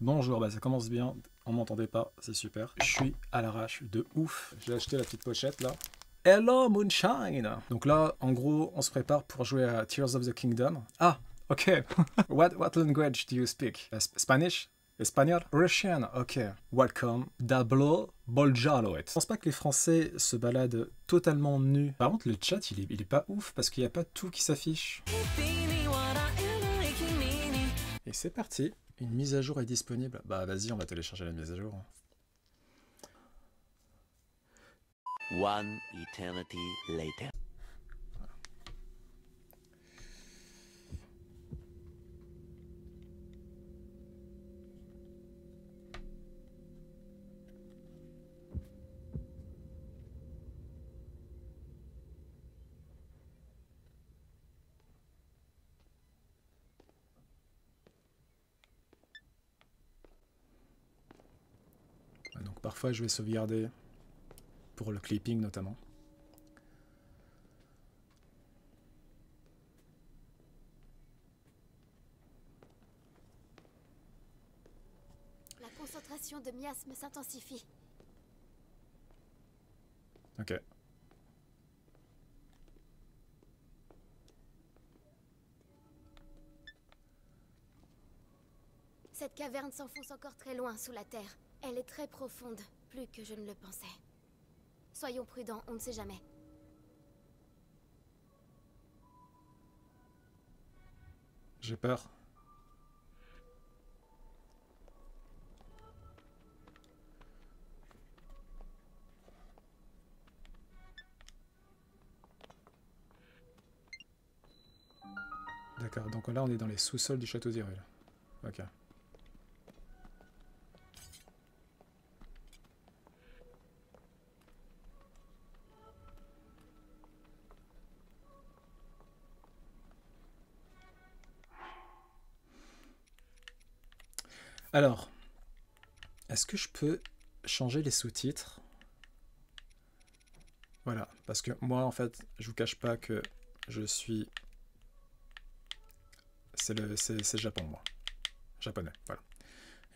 Bonjour, bah ça commence bien, on m'entendait pas, c'est super. Je suis à l'arrache de ouf. J'ai acheté la petite pochette là. Hello Moonshine! Donc là, en gros, on se prépare pour jouer à Tears of the Kingdom. Ah, ok. What language do you speak? Spanish? Espagnol? Russian? Ok. Welcome. Dablo Boljaloet. Je pense pas que les Français se baladent totalement nus. Par contre, le chat, il est pas ouf parce qu'il n'y a pas tout qui s'affiche. Et c'est parti. Une mise à jour est disponible. Bah vas-y, on va télécharger la mise à jour. One eternity later. Donc parfois je vais sauvegarder pour le clipping notamment. La concentration de miasme s'intensifie. Ok. Cette caverne s'enfonce encore très loin sous la terre. Elle est très profonde, plus que je ne le pensais. Soyons prudents, on ne sait jamais. J'ai peur. D'accord, donc là on est dans les sous-sols du château d'Hyrule. Ok. Alors, est-ce que je peux changer les sous-titres? Voilà, parce que moi en fait, je vous cache pas que je suis... C'est le Japon, moi. Japonais, voilà.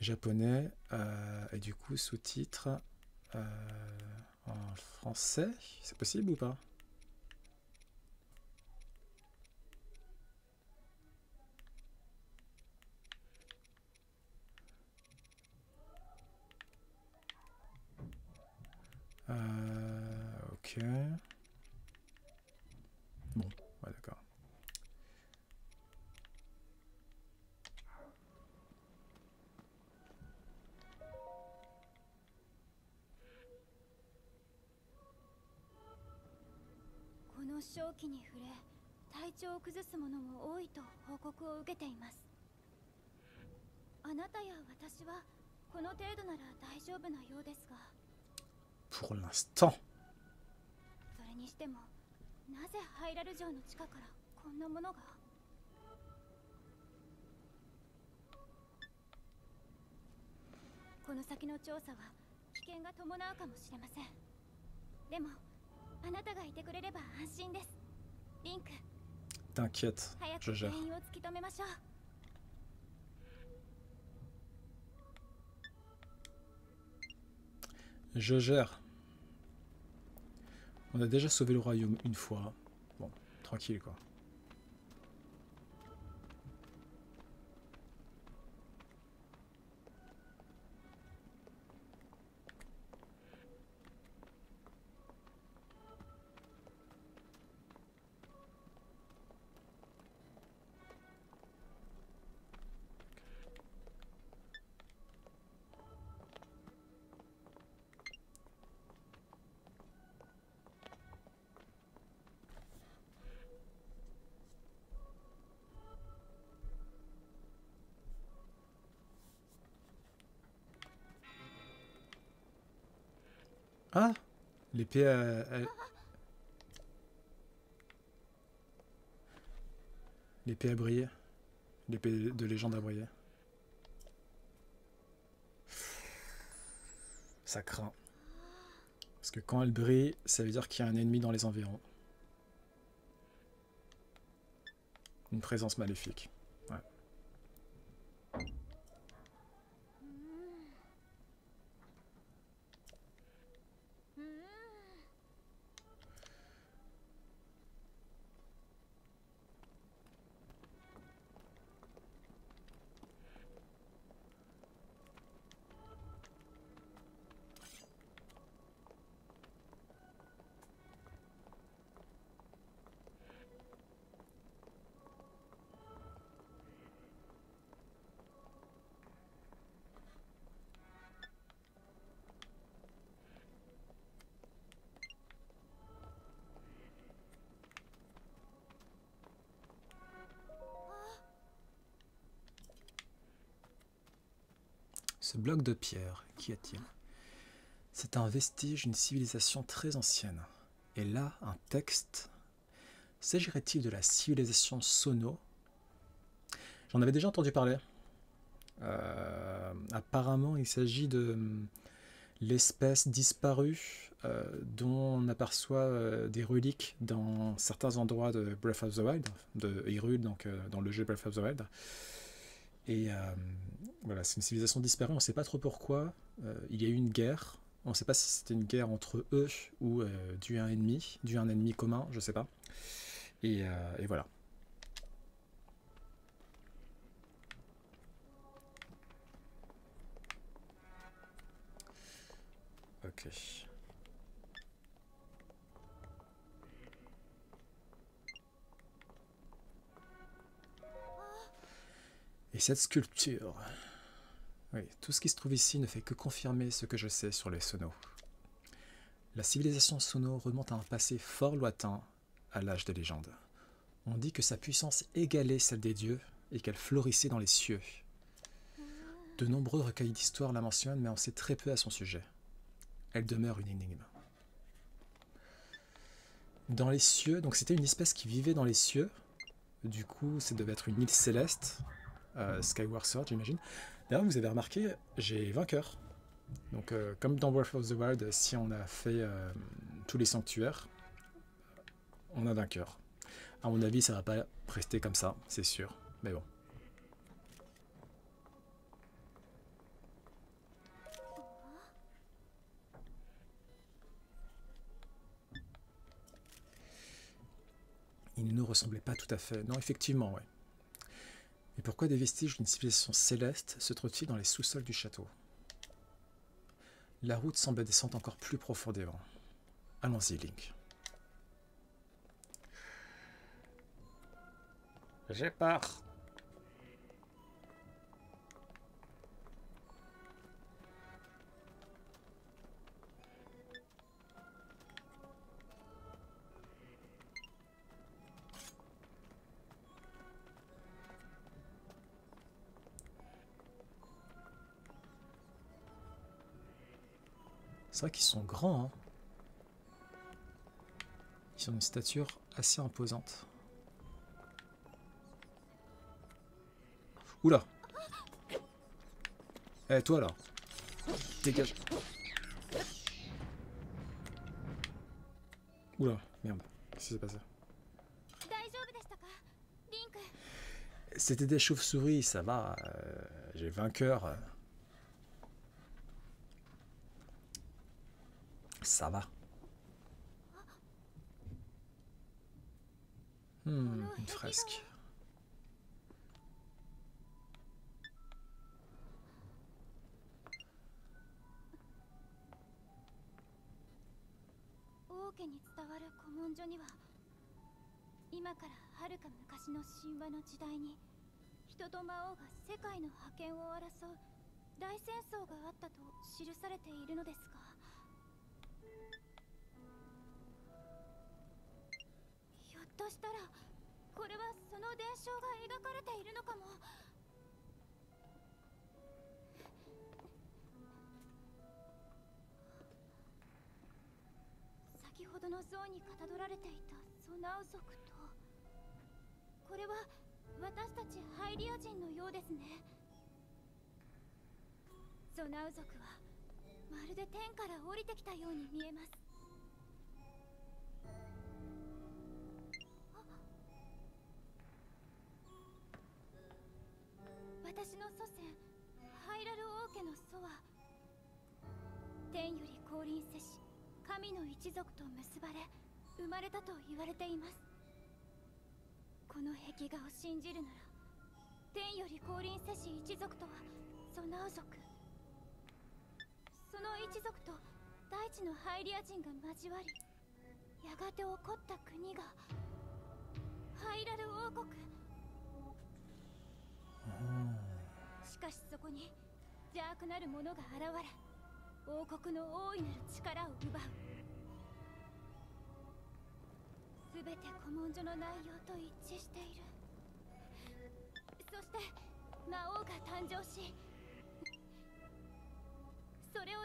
Japonais, et du coup, sous-titres en français, c'est possible ou pas? Ok. Bon, ouais, d'accord. Pour l'instant. T'inquiète, je gère. Je gère. On a déjà sauvé le royaume une fois. Bon, tranquille quoi. Ah, l'épée l'épée a brillé. L'épée de légende a brillé. Ça craint. Parce que quand elle brille, ça veut dire qu'il y a un ennemi dans les environs. Une présence maléfique. Ouais. Ce bloc de pierre, qu'y a-t-il? C'est un vestige d'une civilisation très ancienne. Et là, un texte. S'agirait-il de la civilisation Sono? J'en avais déjà entendu parler. Apparemment, il s'agit de l'espèce disparue dont on aperçoit des reliques dans certains endroits de Breath of the Wild, de Hyrule, donc dans le jeu Breath of the Wild. Et voilà, c'est une civilisation disparue, on ne sait pas trop pourquoi. Il y a eu une guerre, on ne sait pas si c'était une guerre entre eux ou dû à un ennemi commun, je ne sais pas. Et voilà. Ok. Et cette sculpture. Oui, tout ce qui se trouve ici ne fait que confirmer ce que je sais sur les Sono. La civilisation Sono remonte à un passé fort lointain, à l'âge des légendes. On dit que sa puissance égalait celle des dieux et qu'elle florissait dans les cieux. De nombreux recueils d'histoire la mentionnent, mais on sait très peu à son sujet. Elle demeure une énigme. Dans les cieux, donc c'était une espèce qui vivait dans les cieux. Du coup, ça devait être une île céleste. Skyward Sword, j'imagine. D'ailleurs, vous avez remarqué, j'ai vainqueur. Donc, comme dans Breath of the Wild, si on a fait tous les sanctuaires, on a vainqueur. À mon avis, ça va pas rester comme ça, c'est sûr. Mais bon. Il ne nous ressemblait pas tout à fait. Non, effectivement, ouais. Et pourquoi des vestiges d'une civilisation céleste se trouvent-ils dans les sous-sols du château? La route semble descendre encore plus profondément. Allons-y, Link. J'ai peur. C'est vrai qu'ils sont grands, hein. Ils ont une stature assez imposante. Oula! Eh, toi là! Dégage! Oula, merde. Qu'est-ce qui s'est passé? C'était des chauves-souris, ça va. J'ai vainqueur. Ça va. Une fresque.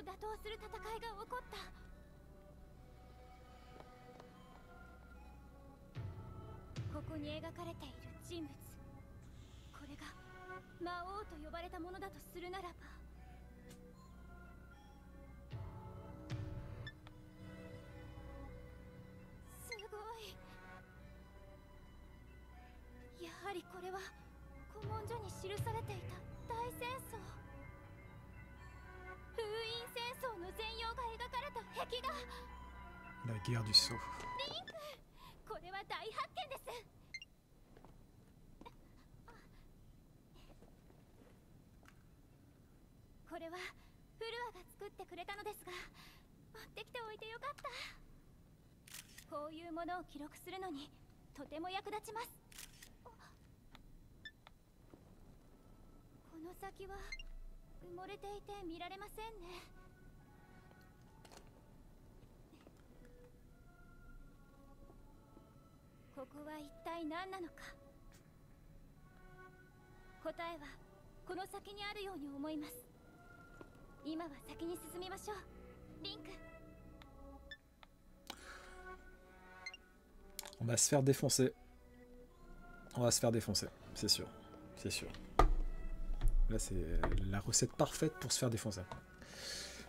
打倒する戦いが起こった。ここに描かれている人物、これが魔王と呼ばれたものだとするならば、すごい。やはりこれは古文書に記されていた大戦争、封印戦争の全容が描かれた壁画。 La guerre du sceau. リンク、これは大発見です。これはフルアが作ってくれたのですが、持ってきておいてよかった。こういうものを記録するのにとても役立ちます。この先は埋もれていて見られませんね。ここは一体何なのか。答えはこの先にあるように思います。今は先に進みましょう、リンク。 On va se faire défoncer. On va se faire défoncer, c'est sûr. C'est sûr. Là, c'est la recette parfaite pour se faire défoncer.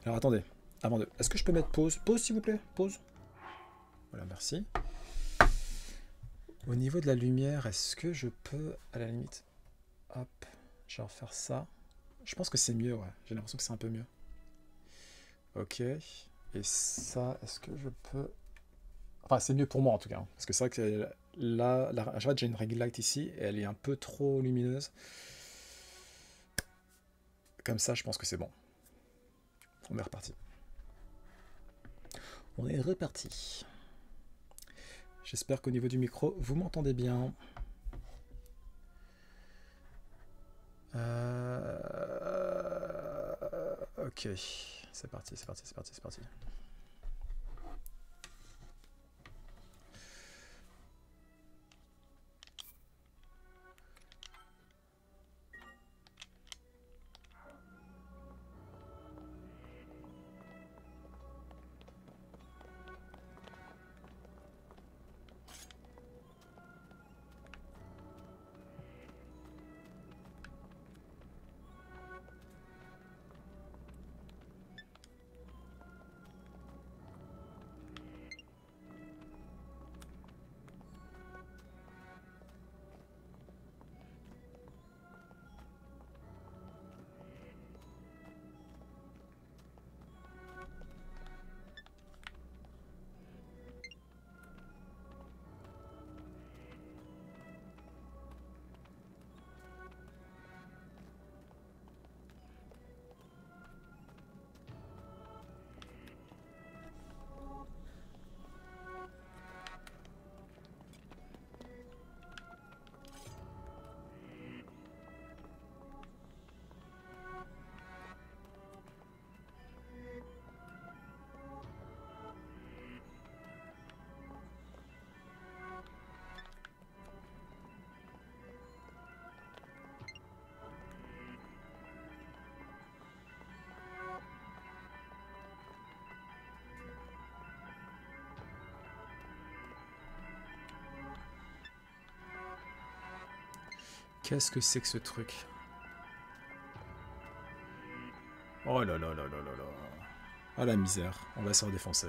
Alors, attendez. Avant de... Est-ce que je peux mettre pause? Pause, s'il vous plaît. Pause. Voilà, merci. Au niveau de la lumière, est-ce que je peux, à la limite... Hop, je vais refaire ça. Je pense que c'est mieux, ouais. J'ai l'impression que c'est un peu mieux. Ok. Et ça, est-ce que je peux... Enfin, c'est mieux pour moi, en tout cas. Hein, parce que c'est vrai que là, en fait, j'ai une ring light ici, et elle est un peu trop lumineuse. Comme ça, je pense que c'est bon. On est reparti. On est reparti. J'espère qu'au niveau du micro, vous m'entendez bien. Ok, c'est parti, c'est parti, c'est parti, c'est parti. Qu'est-ce que c'est que ce truc? Oh là là là là là là. Ah la misère, on va se redéfoncer.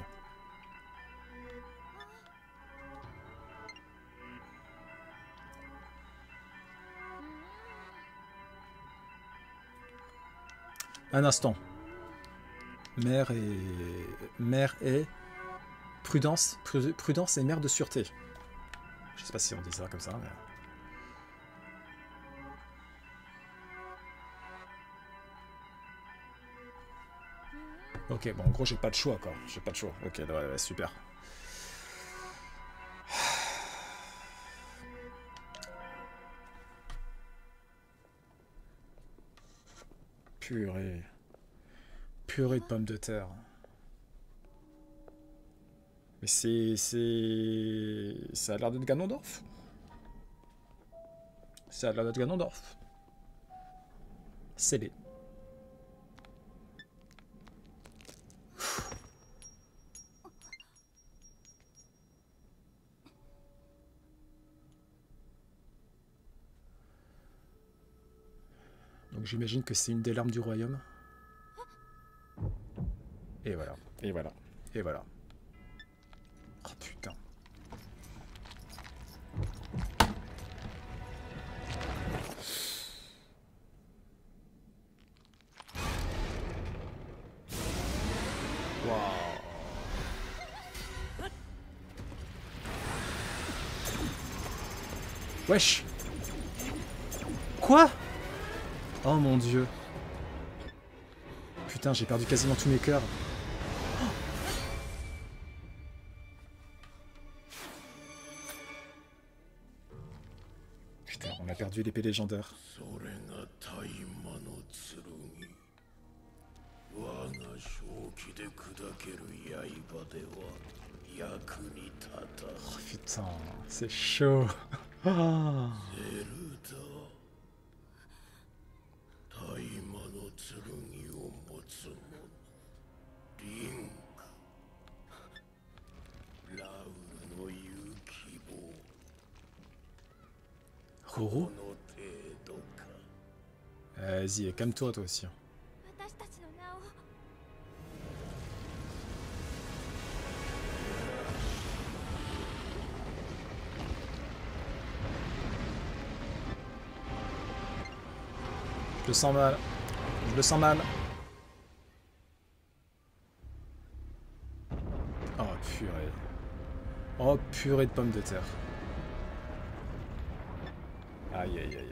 Un instant. Mère et prudence, prudence et mère de sûreté. Je sais pas si on dit ça comme ça, mais... Ok, bon, en gros, j'ai pas de choix, quoi. J'ai pas de choix. Ok, ouais, ouais, super. Purée. Purée de pommes de terre. Mais c'est... Ça a l'air d'être Ganondorf. Ça a l'air d'être Ganondorf. Scellé. Donc j'imagine que c'est une des larmes du royaume. Et voilà, et voilà, et voilà. Oh putain. Waouh. Wesh. Quoi? Oh mon dieu. Putain, j'ai perdu quasiment tous mes cœurs. Putain, on a perdu l'épée légendaire. Oh putain, c'est chaud. Ah. Roro? Vas-y, calme-toi toi aussi. 私たちの名を Je le sens mal. Je le sens mal. Oh purée. Oh purée de pommes de terre. Aïe aïe aïe aïe aïe.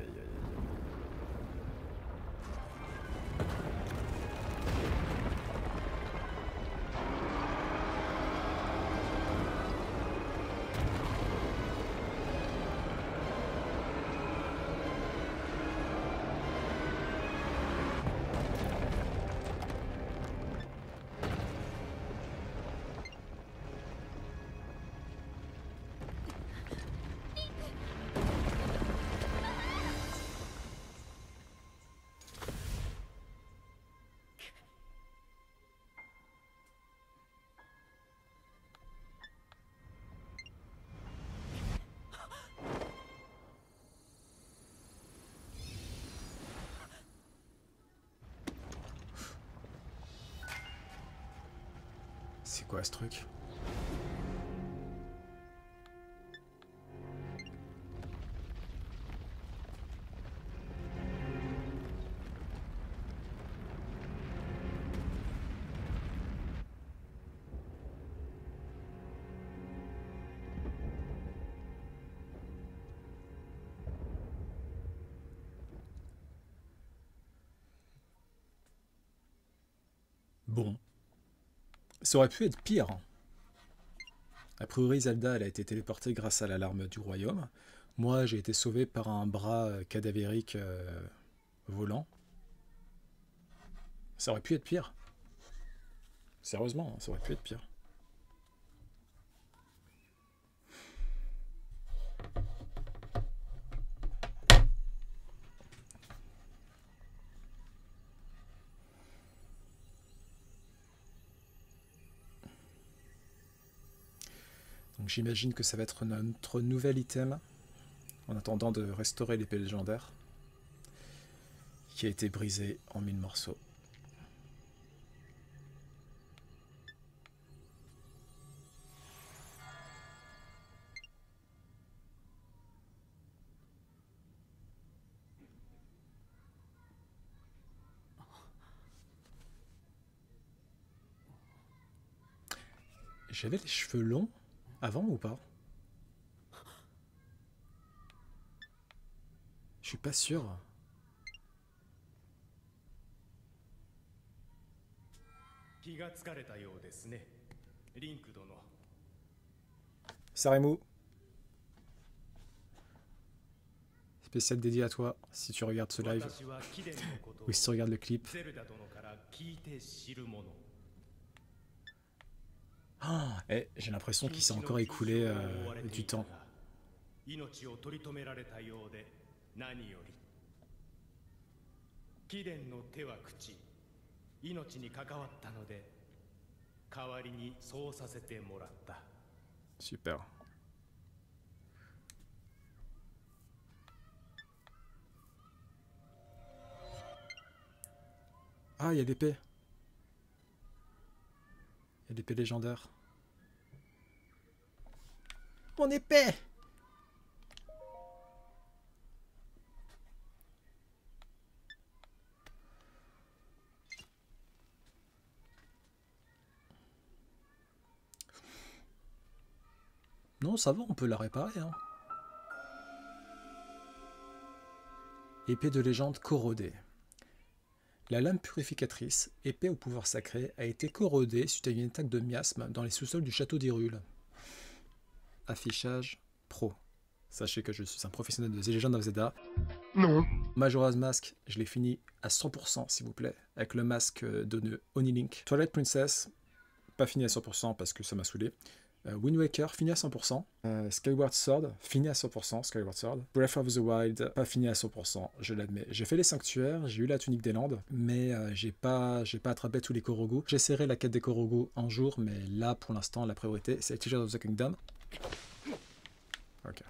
C'est quoi ce truc? Bon. Ça aurait pu être pire. A priori, Zelda, elle a été téléportée grâce à l'alarme du royaume. Moi, j'ai été sauvé par un bras cadavérique volant. Ça aurait pu être pire. Sérieusement, ça aurait pu être pire. Donc j'imagine que ça va être notre nouvel item en attendant de restaurer l'épée légendaire qui a été brisée en 1000 morceaux. J'avais les cheveux longs avant ou pas? Je suis pas sûr. Saremu. Spécial dédié à toi si tu regardes ce live ou si tu regardes le clip. Oh, j'ai l'impression qu'il s'est encore écoulé du temps. Super. Ah, il y a l'épée. Il y a l'épée légendaire. Mon épée! Non, ça va, on peut la réparer. Hein. Épée de légende corrodée. La lame purificatrice, épée au pouvoir sacré, a été corrodée suite à une attaque de miasme dans les sous-sols du château d'Hyrule. Affichage pro. Sachez que je suis un professionnel de The Legend of Zelda. Non. Majora's Mask, je l'ai fini à 100% s'il vous plaît, avec le masque de Oni Link. Twilight Princess, pas fini à 100% parce que ça m'a saoulé. Wind Waker, fini à 100%. Skyward Sword, fini à 100%. Skyward Sword. Breath of the Wild, pas fini à 100%, je l'admets. J'ai fait les sanctuaires, j'ai eu la tunique des Landes, mais j'ai pas attrapé tous les Korogu. J'essaierai la quête des Korogu un jour, mais là, pour l'instant, la priorité, c'est Tears of the Kingdom. Ok.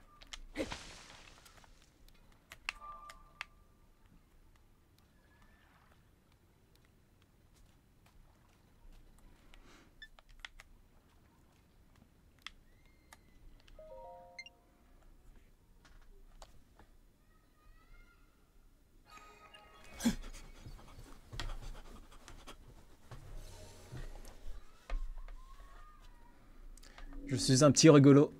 Je suis un petit rigolo.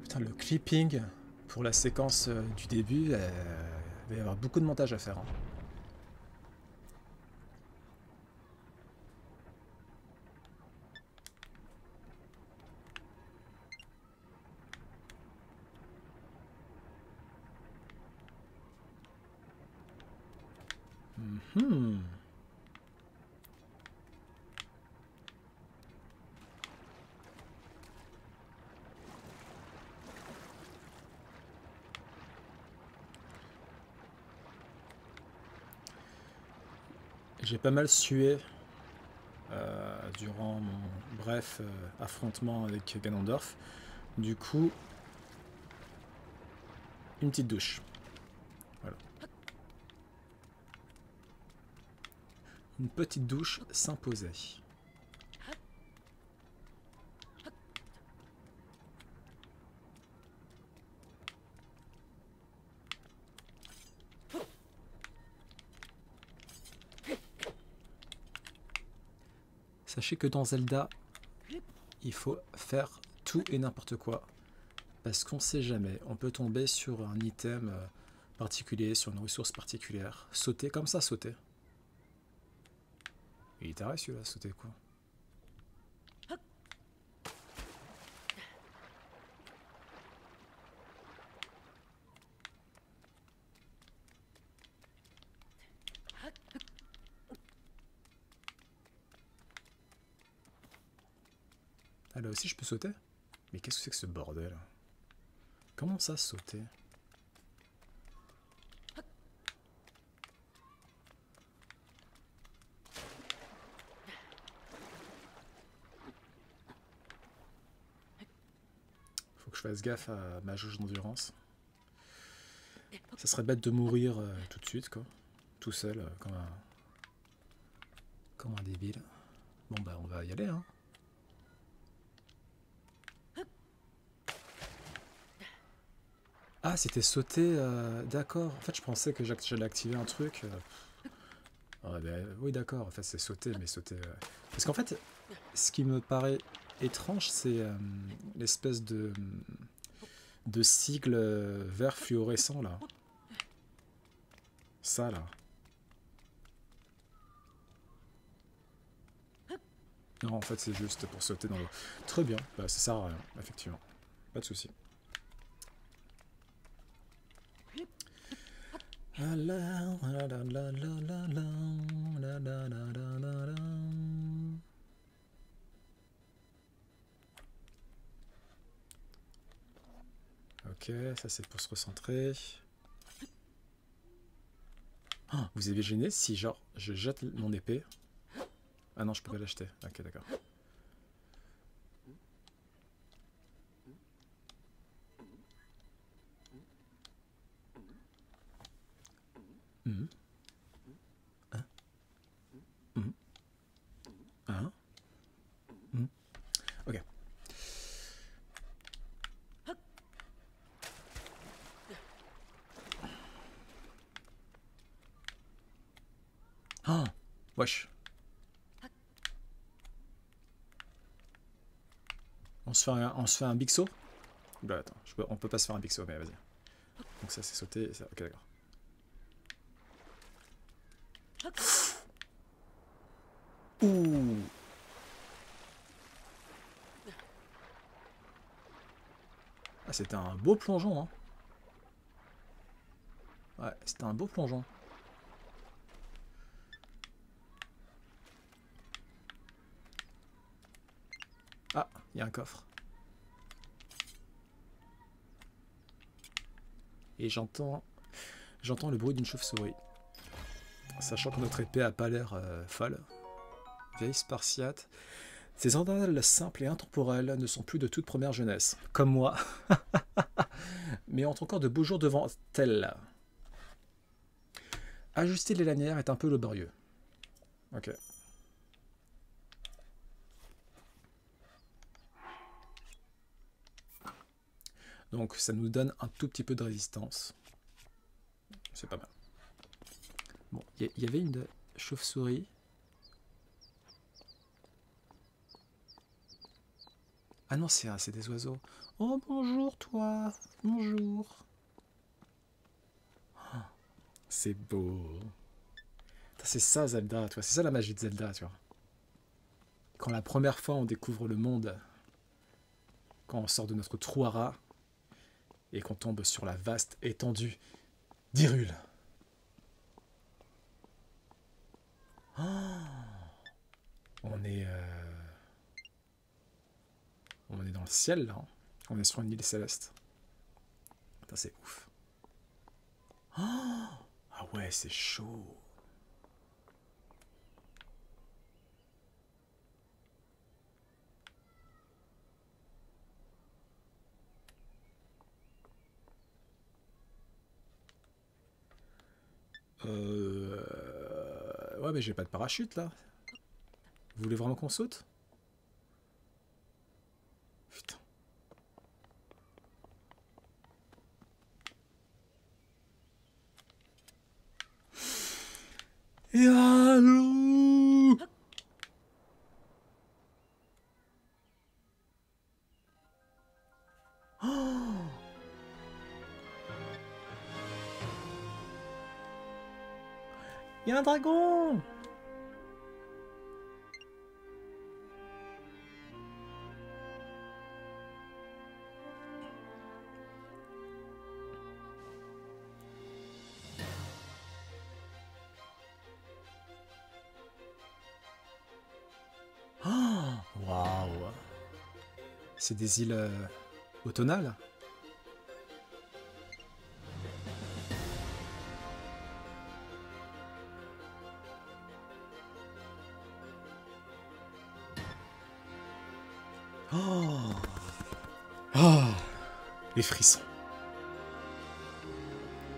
Putain, le clipping pour la séquence du début, il va y avoir beaucoup de montage à faire. Hein. J'ai pas mal sué durant mon bref affrontement avec Ganondorf. Du coup, une petite douche. Voilà. Une petite douche s'imposait. Sachez que dans Zelda, il faut faire tout et n'importe quoi. Parce qu'on sait jamais, on peut tomber sur un item particulier, sur une ressource particulière. Sauter comme ça, sauter. Il est taré celui-là, sauter quoi. Ah là aussi je peux sauter? Mais qu'est-ce que c'est que ce bordel? Comment ça sauter? Faut que je fasse gaffe à ma jauge d'endurance. Ça serait bête de mourir tout de suite quoi. Tout seul comme un débile. Bon bah on va y aller hein. Ah, c'était sauter, d'accord. En fait, je pensais que j'allais activer un truc. Ah, ben, oui, d'accord. En fait, c'est sauter, mais sauter. Parce qu'en fait, ce qui me paraît étrange, c'est l'espèce de sigle vert fluorescent là. Ça là. Non, en fait, c'est juste pour sauter dans l'eau. Très bien. Bah, ça sert à rien, effectivement. Pas de souci. Ok, ça c'est pour se recentrer. Oh, vous avez gêné si genre je jette mon épée Ah non, je pourrais l'acheter. Ok, d'accord. Mhm. Hein? Mhm. Hein? Mhm. Ok. Oh, wesh. On se fait un big saut? Bah attends, on peut pas se faire un big saut, mais vas-y. Donc ça c'est sauté, ça... ok d'accord. Ouh. Ah, c'était un beau plongeon, hein. Ouais, c'était un beau plongeon. Ah, il y a un coffre. Et j'entends le bruit d'une chauve-souris. Sachant que notre épée a pas l'air folle. Vieille spartiate. Ces sandales simples et intemporelles ne sont plus de toute première jeunesse. Comme moi. Mais ont encore de beaux jours devant elles. Ajuster les lanières est un peu laborieux. Ok. Donc ça nous donne un tout petit peu de résistance. C'est pas mal. Bon, il y avait une chauve-souris. Ah non, c'est des oiseaux. Oh, bonjour toi. Bonjour. Oh, c'est beau. C'est ça Zelda, tu vois. C'est ça la magie de Zelda, tu vois. Quand la première fois on découvre le monde, quand on sort de notre trou à rats, et qu'on tombe sur la vaste étendue d'Hyrule. Oh, on est dans le ciel, là. On est sur une île céleste. Putain, c'est ouf. Oh, ah ouais, c'est chaud. Ouais, mais j'ai pas de parachute, là. Vous voulez vraiment qu'on saute? Putain. Et allô? Oh, il y a un dragon! Oh, waouh! C'est des îles automnales? Oh, oh, les frissons.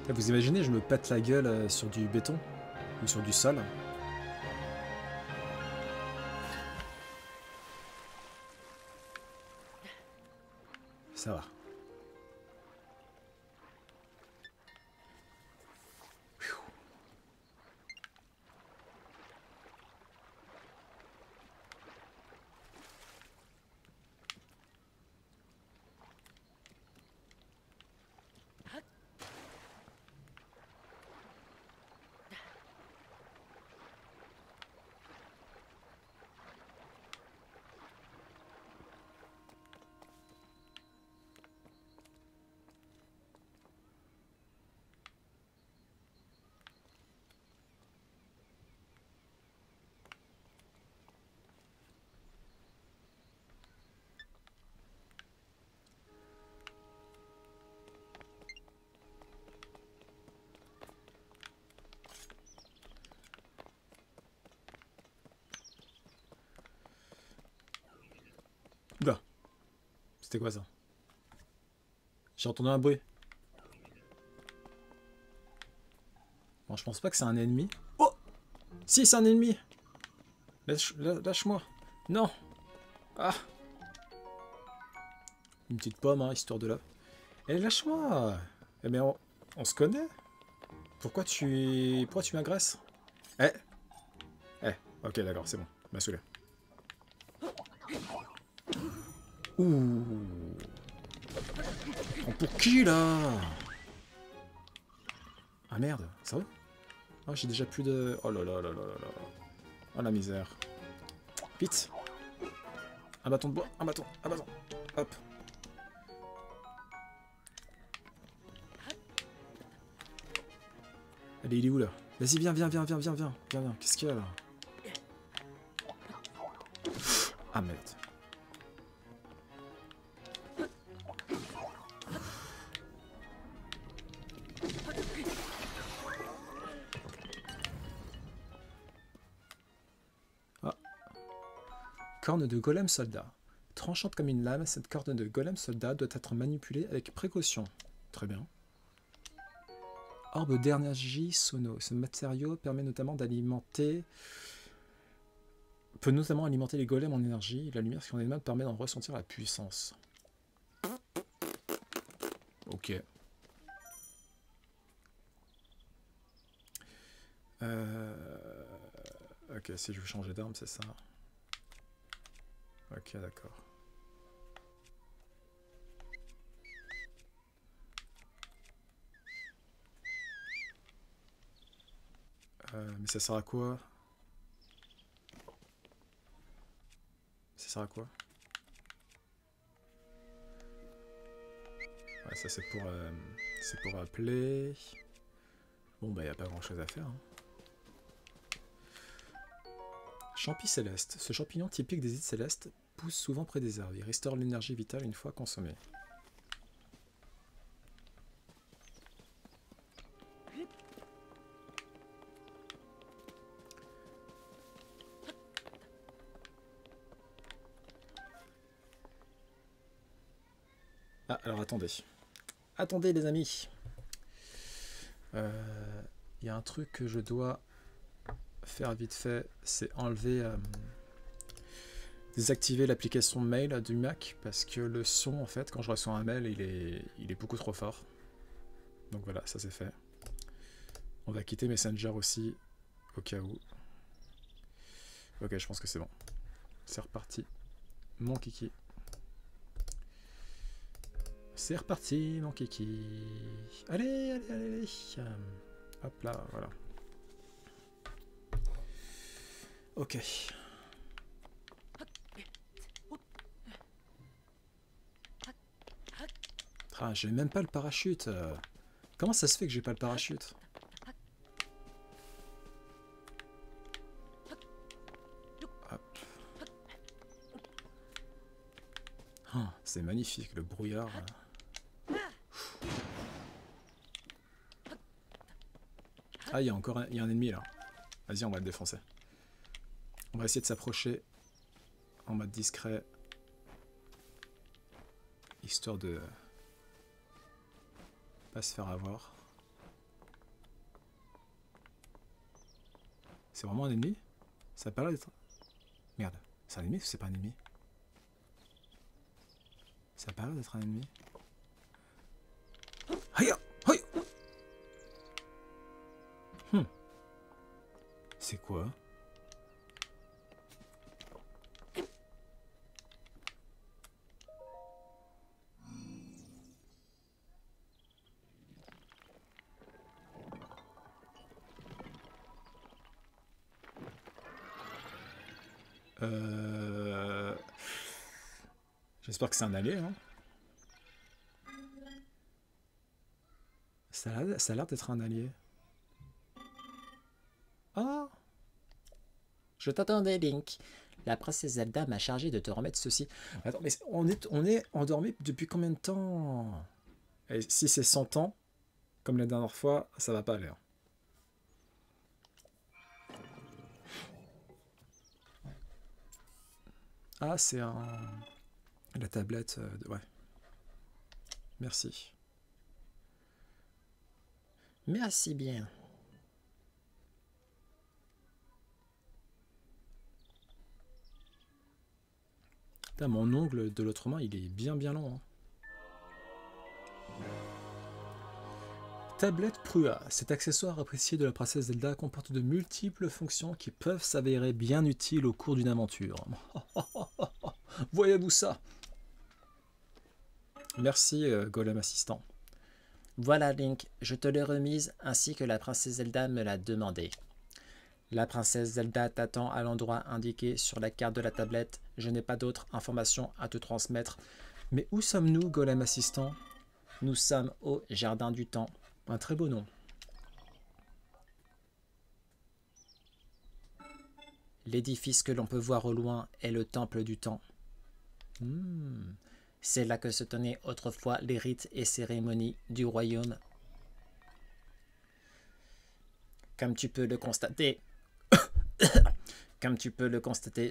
Vous imaginez, je me pète la gueule sur du béton ou sur du sol. Ça va. C'était quoi ça? J'ai entendu un bruit. Bon, je pense pas que c'est un ennemi. Oh! Si, c'est un ennemi! Lâche-moi! Non! Ah! Une petite pomme, hein, histoire de là. Eh, lâche-moi! Eh bien, on se connaît? Pourquoi tu m'agresses? Eh! Eh, ok, d'accord, c'est bon. M'a saoulé. Ouh! Prends pour qui, là? Ah merde, ça va? Oh, j'ai déjà plus de... Oh là là là là là là. Oh la misère. Vite! Un bâton de bois, un bâton. Hop. Allez, il est où là? Vas-y, viens. Qu'est-ce qu'il y a là? Ah merde. Ah. Corne de golem soldat. Tranchante comme une lame, cette corne de golem soldat doit être manipulée avec précaution. Très bien. Orbe d'énergie sono. Ce matériau permet notamment d'alimenter... peut notamment alimenter les golems en énergie. La lumière sur les mains permet d'en ressentir la puissance. Ok. Ok, si je veux changer d'arme, c'est ça. Ok, d'accord. Mais ça sert à quoi? Ça sert à quoi? Ouais, ça c'est pour appeler. Bon bah y a pas grand chose à faire. Hein. Champi céleste. Ce champignon typique des îles célestes pousse souvent près des arbres. Il restaure l'énergie vitale une fois consommé. Ah, alors attendez. Attendez les amis. Il y a un truc que je dois faire vite fait, c'est enlever... désactiver l'application mail du Mac, parce que le son, en fait, quand je reçois un mail, il est beaucoup trop fort. Donc voilà, ça c'est fait. On va quitter Messenger aussi, au cas où. Ok, je pense que c'est bon. C'est reparti. Mon kiki. C'est reparti, mon kiki. Allez. Hop là, voilà. Ok. Ah, j'ai même pas le parachute. Comment ça se fait que j'ai pas le parachute? Hop. Oh, c'est magnifique, le brouillard. Ah, il y a encore un ennemi là. Vas-y, on va le défoncer. On va essayer de s'approcher en mode discret. Histoire de pas se faire avoir. C'est vraiment un ennemi? Ça a pas l'air d'être... Merde, c'est un ennemi ou c'est pas un ennemi? Ça a pas l'air d'être un ennemi. Aïe! Aïe! C'est quoi? J'espère que c'est un allié, hein. Ça a l'air d'être un allié. Ah! Je t'attendais, Link. La princesse Zelda m'a chargé de te remettre ceci. Attends, mais on est endormi depuis combien de temps? Et si c'est 100 ans, comme la dernière fois, ça va pas aller. Ah, c'est un... La tablette, ouais. Merci. Merci bien. Putain, mon ongle de l'autre main, il est bien long. Hein. Tablette Prua. Cet accessoire apprécié de la princesse Zelda comporte de multiples fonctions qui peuvent s'avérer bien utiles au cours d'une aventure. Voyez-vous ça? Merci, Golem Assistant. Voilà, Link, je te l'ai remise ainsi que la princesse Zelda me l'a demandé. La princesse Zelda t'attend à l'endroit indiqué sur la carte de la tablette. Je n'ai pas d'autres informations à te transmettre. Mais où sommes-nous, Golem Assistant? Nous sommes au Jardin du Temps. Un très beau nom. L'édifice que l'on peut voir au loin est le Temple du Temps. C'est là que se tenaient autrefois les rites et cérémonies du royaume. Comme tu peux le constater,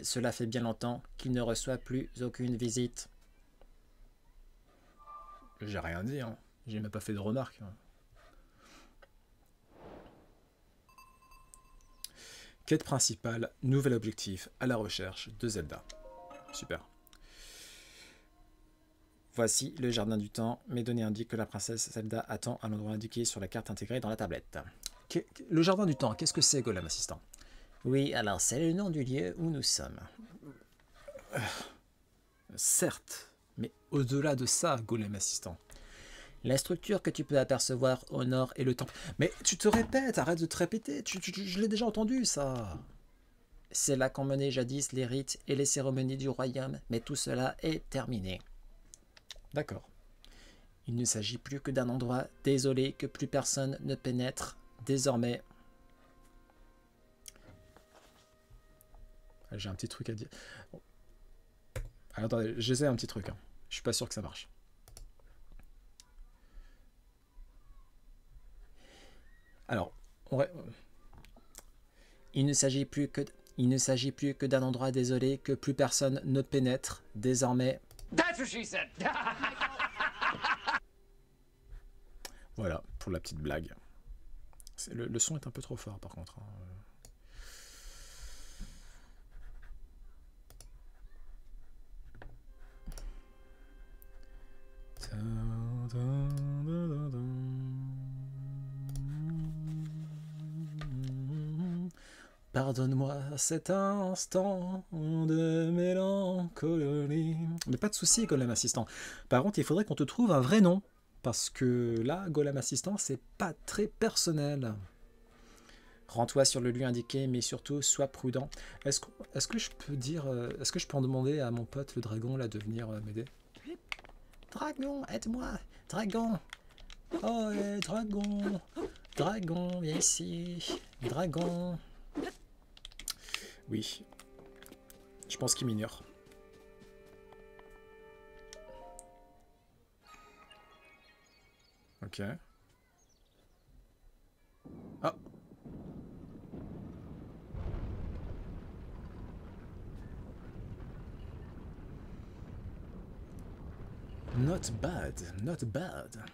cela fait bien longtemps qu'il ne reçoit plus aucune visite. J'ai rien dit, hein. J'ai même pas fait de remarques. Quête principale, nouvel objectif, à la recherche de Zelda. Super. Voici le jardin du temps. Mes données indiquent que la princesse Zelda attend à l'endroit indiqué sur la carte intégrée dans la tablette. Le jardin du temps, qu'est-ce que c'est, Golem Assistant? Oui, alors c'est le nom du lieu où nous sommes. Certes, mais au-delà de ça, Golem Assistant. La structure que tu peux apercevoir au nord est le temple. Mais tu te répètes, arrête de te répéter, je l'ai déjà entendu ça. C'est là qu'ont mené jadis les rites et les cérémonies du royaume, mais tout cela est terminé. D'accord. Il ne s'agit plus que d'un endroit désolé que plus personne ne pénètre. Désormais... J'ai un petit truc à dire. Alors, attendez, j'essaie un petit truc. Hein. Je suis pas sûr que ça marche. Alors, il ne s'agit plus que d'un endroit désolé que plus personne ne pénètre. Désormais... That's what she said. Voilà, pour la petite blague. Le son est un peu trop fort, par contre. Hein. Pardonne-moi cet instant de mélancolie. Mais pas de souci, Golem Assistant. Par contre, il faudrait qu'on te trouve un vrai nom. Parce que là, Golem Assistant, c'est pas très personnel. Rends-toi sur le lieu indiqué, mais surtout, sois prudent. Est-ce que je peux dire... Est-ce que je peux en demander à mon pote, le dragon, là, de venir m'aider? Dragon, aide-moi! Dragon! Oh, dragon! Dragon, viens ici! Dragon! Oui. Je pense qu'il m'ignore. Ok. Ah! Not bad, not bad.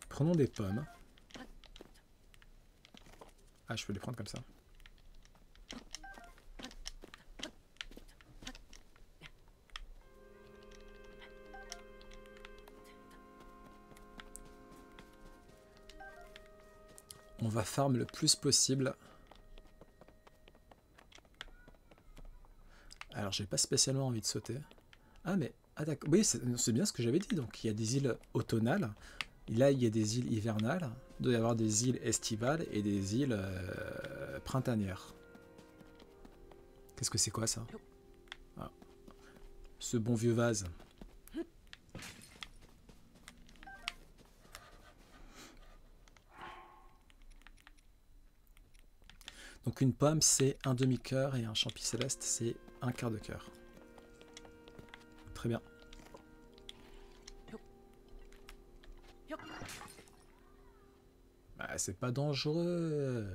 Prenons des pommes. Ah, je peux les prendre comme ça. On va farm le plus possible. Alors, j'ai pas spécialement envie de sauter. Ah, mais... Ah, d'accord. Oui, c'est bien ce que j'avais dit. Donc, il y a des îles automnales. Là, il y a des îles hivernales. Il doit y avoir des îles estivales et des îles printanières. Qu'est-ce que c'est quoi, ça? Ah. Ce bon vieux vase. Donc une pomme, c'est un demi-cœur et un champi céleste, c'est un quart de cœur. Très bien. Bah, c'est pas dangereux.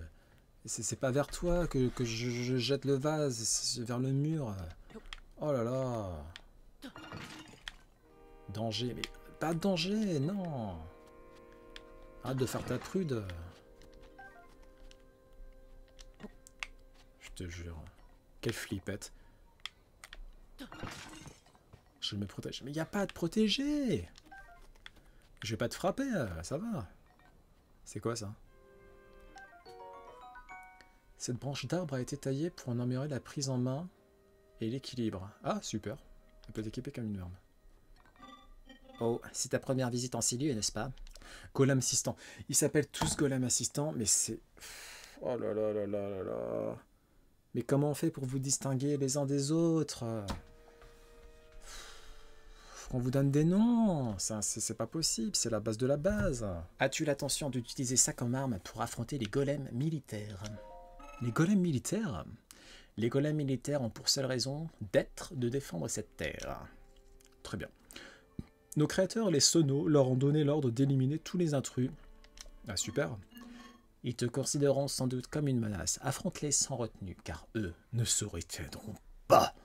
C'est pas vers toi que je jette le vase, c'est vers le mur. Oh là là. Danger, mais pas de danger, non. Arrête de faire ta prude. Je te jure. Quelle flippette. Je me protège. Mais il n'y a pas de protégé. Je vais pas te frapper, ça va. C'est quoi ça? Cette branche d'arbre a été taillée pour en améliorer la prise en main et l'équilibre. Ah, super. Elle peut être équipée comme une arme. Oh, c'est ta première visite en ces lieux, n'est-ce pas? Golem assistant. Ils s'appellent tous Golem assistant, mais c'est... Oh là là là là là là. Mais comment on fait pour vous distinguer les uns des autres? Faut qu'on vous donne des noms. C'est pas possible, c'est la base de la base. As-tu l'intention d'utiliser ça comme arme pour affronter les golems militaires? Les golems militaires? Les golems militaires ont pour seule raison d'être de défendre cette terre. Très bien. Nos créateurs, les Sonos, leur ont donné l'ordre d'éliminer tous les intrus. Ah super. Ils te considéreront sans doute comme une menace. Affronte-les sans retenue, car eux ne se retiendront pas.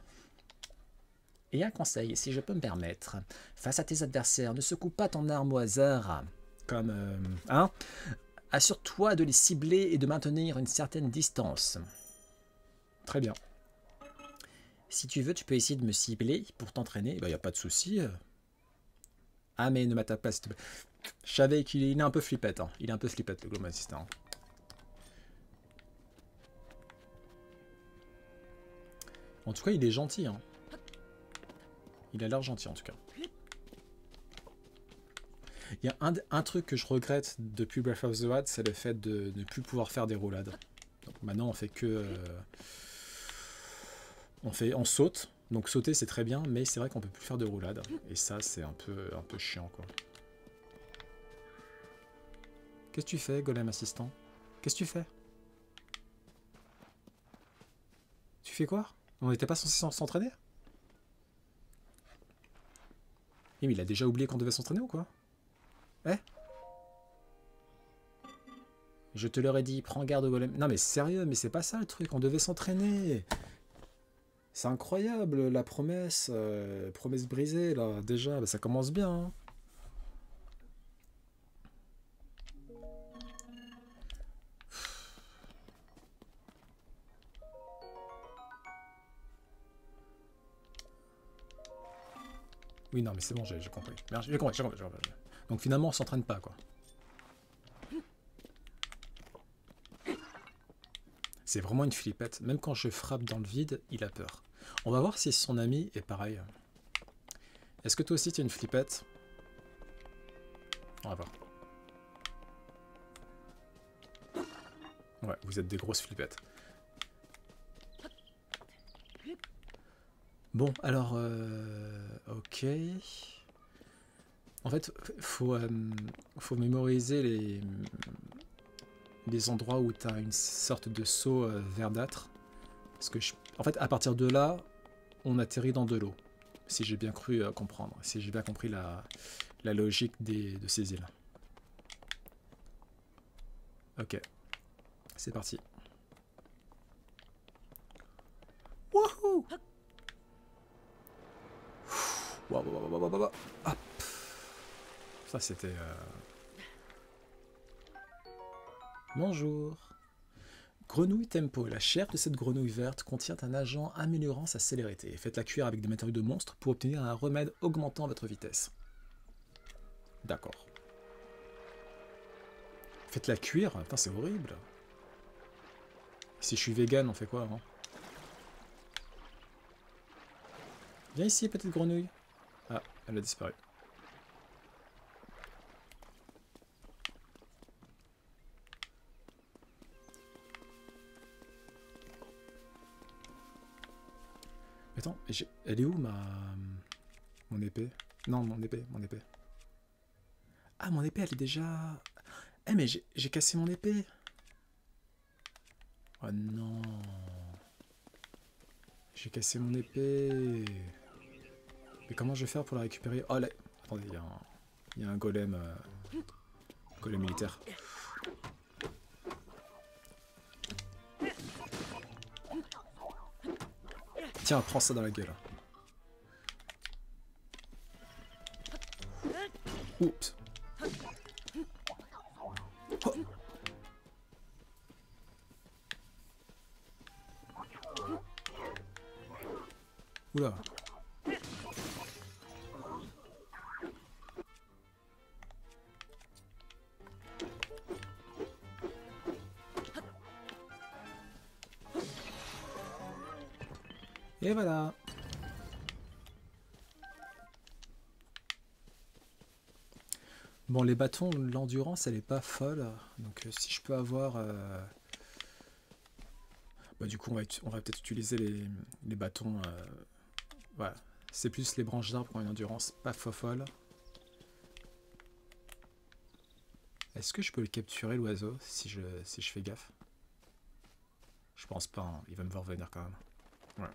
Et un conseil, si je peux me permettre, face à tes adversaires, ne secoue pas ton arme au hasard. Comme, hein? Assure-toi de les cibler et de maintenir une certaine distance. Très bien. Si tu veux, tu peux essayer de me cibler pour t'entraîner. Il n'y a pas de souci. Ah, mais ne m'attaque pas, s'il te plaît. Je savais qu'il est un peu flippette. Hein. Il est un peu flippette, le Gloom Assistant. En tout cas, il est gentil. Hein. Il a l'air gentil, en tout cas. Il y a un truc que je regrette depuis Breath of the Wild, c'est le fait de ne plus pouvoir faire des roulades. Donc maintenant, on fait que... on saute. Donc sauter, c'est très bien, mais c'est vrai qu'on peut plus faire de roulades. Et ça, c'est un peu chiant, quoi. Qu'est-ce que tu fais, Golem assistant? Qu'est-ce que tu fais? Tu fais quoi? On n'était pas censé s'entraîner? Mais il a déjà oublié qu'on devait s'entraîner ou quoi? Eh? Je te l'aurais dit, prends garde au golem. Non mais sérieux, mais c'est pas ça le truc, on devait s'entraîner. C'est incroyable, la promesse, promesse brisée, là, déjà, bah, ça commence bien. Hein. Oui, non, mais c'est bon, j'ai compris. J'ai compris. Donc finalement, on s'entraîne pas, quoi. C'est vraiment une flippette. Même quand je frappe dans le vide, il a peur. On va voir si son ami est pareil. Est-ce que toi aussi, tu es une flippette? On va voir. Ouais, vous êtes des grosses flippettes. Bon, alors... ok... En fait, faut mémoriser les endroits où tu as une sorte de saut verdâtre. Parce que, en fait, à partir de là, on atterrit dans de l'eau. Si j'ai bien cru comprendre. Si j'ai bien compris la logique de ces îles. Ok. C'est parti. Wouhou! Hop. Ça c'était... Bonjour. Grenouille Tempo. La chair de cette grenouille verte contient un agent améliorant sa célérité. Faites-la cuire avec des matériaux de monstre pour obtenir un remède augmentant votre vitesse. D'accord. Faites-la cuire? Putain, c'est horrible. Si je suis vegan, on fait quoi, hein? Viens ici, petite grenouille. Ah, elle a disparu. Attends, elle est où mon épée? Non, mon épée. Ah, mon épée, elle est déjà... Eh, mais j'ai cassé mon épée. Oh non. J'ai cassé mon épée. Mais comment je vais faire pour la récupérer? Oh là... Attendez, il y a un golem... golem militaire. Tiens, prends ça dans la gueule. Oups. Oh. Oula. Et voilà. Bon, les bâtons, l'endurance, elle est pas folle. Donc, si je peux avoir... Bah, du coup, on va peut-être utiliser les bâtons... Voilà. C'est plus les branches d'arbres qui ont une endurance pas folle. Est-ce que je peux le capturer, l'oiseau, si je fais gaffe? Je pense pas, hein. Il va me voir venir quand même. Ouais.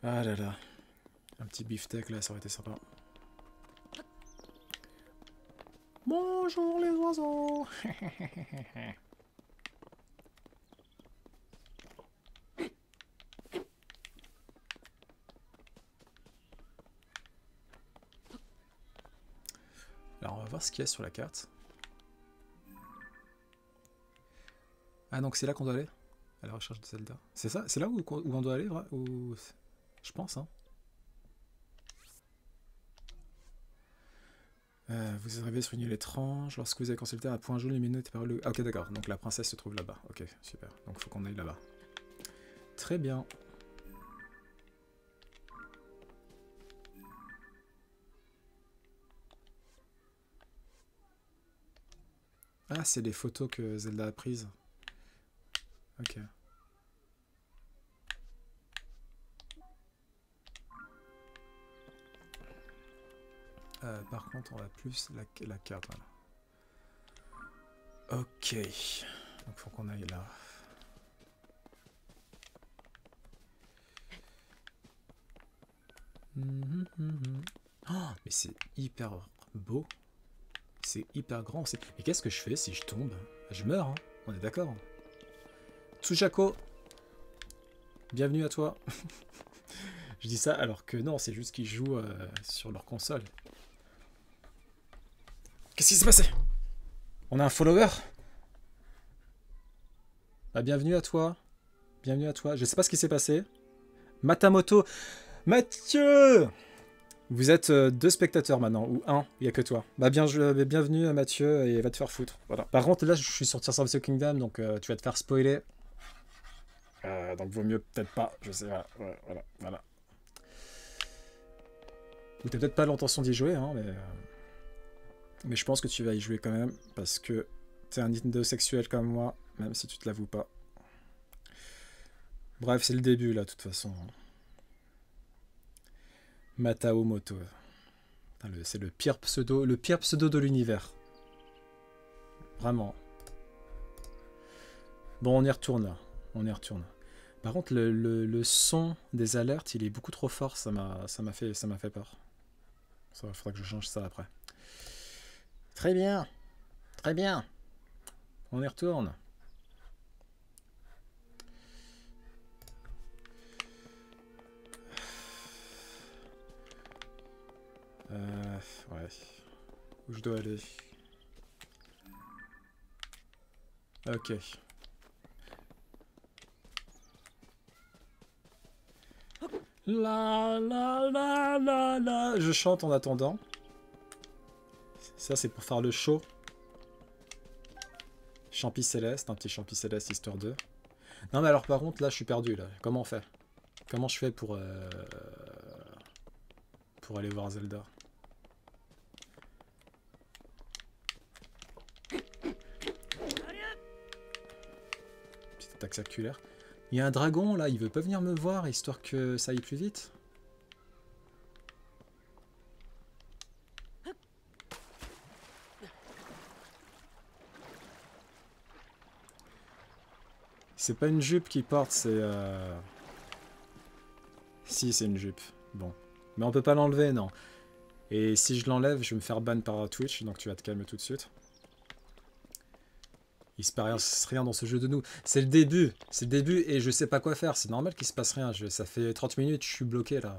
Ah là là. Un petit beefsteak là, ça aurait été sympa. Bonjour les oiseaux. Alors on va voir ce qu'il y a sur la carte. Ah donc c'est là qu'on doit aller? À la recherche de Zelda. C'est ça? C'est là où on doit aller? Ou... Je pense, hein. Vous arrivez sur une île étrange. Lorsque vous avez consulté un point jaune lumineux, par le... Ah, ok, d'accord. Donc la princesse se trouve là-bas. Ok, super. Donc il faut qu'on aille là-bas. Très bien. Ah, c'est les photos que Zelda a prises. Ok. Par contre, on a plus la carte. Voilà. Ok. Donc, faut qu'on aille là. Oh, mais c'est hyper beau. C'est hyper grand. Et qu'est-ce que je fais si je tombe? Je meurs, hein. On est d'accord. Tsuchako, bienvenue à toi. Je dis ça alors que non, c'est juste qu'ils jouent sur leur console. Qu'est-ce qui s'est passé? On a un follower? Bah, bienvenue à toi. Bienvenue à toi. Je sais pas ce qui s'est passé. Matamoto. Mathieu! Vous êtes 2 spectateurs maintenant, ou 1, il n'y a que toi. Bah bienvenue Mathieu, et va te faire foutre. Voilà. Par contre, là, je suis sur Tears of the Kingdom, donc tu vas te faire spoiler. Donc vaut mieux peut-être pas, je sais, voilà. Ou t'as peut-être pas l'intention d'y jouer, hein, mais je pense que tu vas y jouer quand même, parce que t'es un Nintendo sexuel comme moi, même si tu te l'avoues pas. Bref, c'est le début, là, de toute façon. Matao Moto. C'est le pire pseudo de l'univers. Vraiment. Bon, on y retourne. On y retourne. Par contre, le son des alertes, il est beaucoup trop fort. Ça m'a fait peur. Il faudra que je change ça après. Très bien. Très bien. On y retourne. Ouais. Où je dois aller? Ok. La la la la la. Je chante en attendant. Ça c'est pour faire le show. Champi céleste, un petit champi céleste histoire 2. Non mais alors par contre là je suis perdu là. Comment on fait? Comment je fais pour aller voir Zelda? Petite attaque circulaire. Il y a un dragon là, il veut pas venir me voir histoire que ça aille plus vite. C'est pas une jupe qu'il porte, c'est... Si, c'est une jupe. Bon. Mais on peut pas l'enlever, non. Et si je l'enlève, je vais me faire ban par Twitch, donc tu vas te calmer tout de suite. Il se passe rien dans ce jeu de nous. C'est le début. C'est le début et je sais pas quoi faire. C'est normal qu'il se passe rien. Ça fait 30 minutes, je suis bloqué là.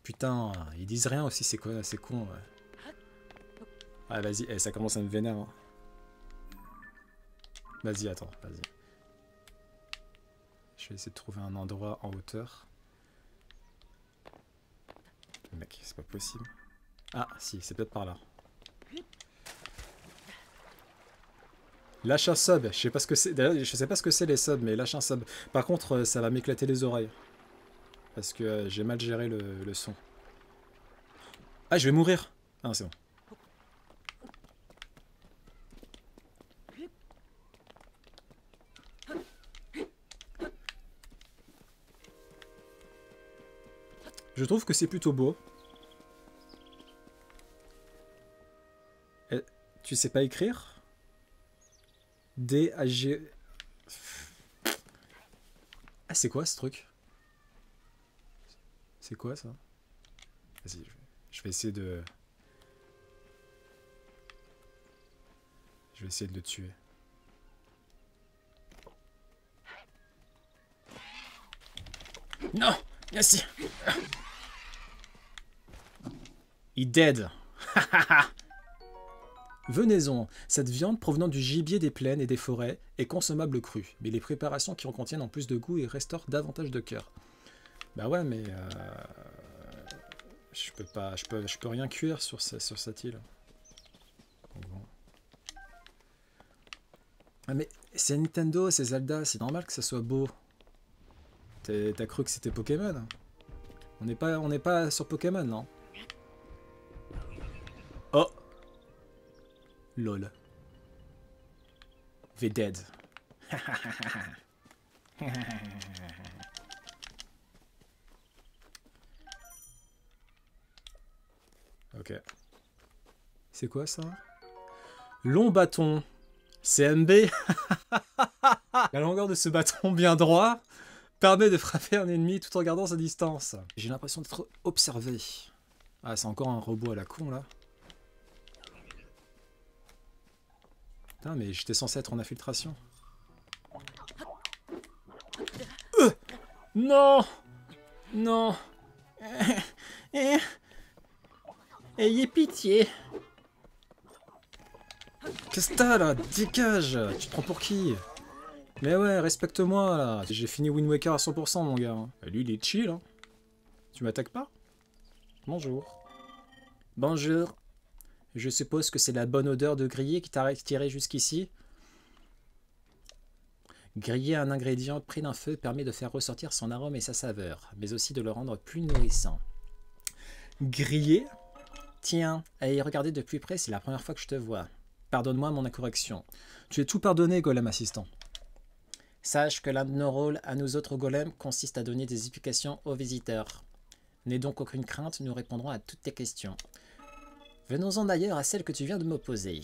Putain, ils disent rien aussi, c'est quoi? C'est con. Ouais. Ah, vas-y, ça commence à me vénérer. Hein. Vas-y, attends, vas-y. Je vais essayer de trouver un endroit en hauteur. Mec, c'est pas possible. Ah, si, c'est peut-être par là. Lâche un sub, je sais pas ce que c'est. D'ailleurs, je sais pas ce que c'est les subs, mais lâche un sub. Par contre, ça va m'éclater les oreilles. Parce que j'ai mal géré le son. Ah, je vais mourir. Ah, c'est bon. Je trouve que c'est plutôt beau. Et, tu sais pas écrire? D-A-G... Ah, c'est quoi ce truc? C'est quoi ça? Vas-y, je vais essayer de... Je vais essayer de le tuer. Non! Merci! Il dead! Venaison. Cette viande provenant du gibier des plaines et des forêts est consommable crue, mais les préparations qui en contiennent ont plus de goût et restaurent davantage de cœur. Bah ouais, mais je peux pas, je peux rien cuire sur cette île. Bon. Ah mais c'est Nintendo, c'est Zelda, c'est normal que ça soit beau. T'as cru que c'était Pokémon? On n'est pas sur Pokémon, non? Oh! Lol. They dead. Ok. C'est quoi ça? Long bâton. CMB. La longueur de ce bâton bien droit permet de frapper un ennemi tout en gardant sa distance. J'ai l'impression d'être observé. Ah, c'est encore un robot à la con là. Putain, mais j'étais censé être en infiltration. Non! Non! Ayez pitié! Qu'est-ce que t'as là? Dégage! Tu te prends pour qui? Mais ouais, respecte-moi là! J'ai fini Wind Waker à 100% mon gars. Lui il est chill hein. Tu m'attaques pas? Bonjour. Bonjour. Je suppose que c'est la bonne odeur de grillé qui t'a retiré jusqu'ici. Griller un ingrédient pris d'un feu permet de faire ressortir son arôme et sa saveur, mais aussi de le rendre plus nourrissant. Griller? Tiens, à y regarder de plus près, c'est la première fois que je te vois. Pardonne-moi mon incorrection. Tu es tout pardonné, golem assistant. Sache que l'un de nos rôles à nous autres golems consiste à donner des explications aux visiteurs. N'aie donc aucune crainte, nous répondrons à toutes tes questions. Venons-en d'ailleurs à celle que tu viens de m'opposer.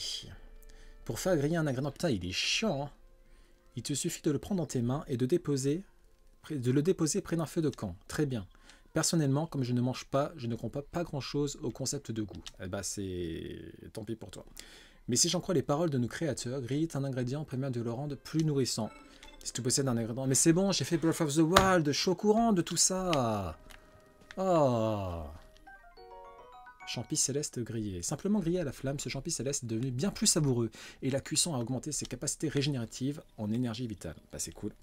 Pour faire griller un ingrédient... Putain, il est chiant, hein. Il te suffit de le prendre dans tes mains et de le déposer près d'un feu de camp. Très bien. Personnellement, comme je ne mange pas, je ne comprends pas grand-chose au concept de goût. Eh bah c'est... Tant pis pour toi. Mais si j'en crois les paroles de nos créateurs, griller un ingrédient permet de le rendre plus nourrissant. Si tu possèdes un ingrédient... Mais c'est bon, j'ai fait Breath of the Wild, je suis au courant de tout ça. Oh. Champi céleste grillé. Simplement grillé à la flamme, ce champi céleste est devenu bien plus savoureux et la cuisson a augmenté ses capacités régénératives en énergie vitale. Bah c'est cool.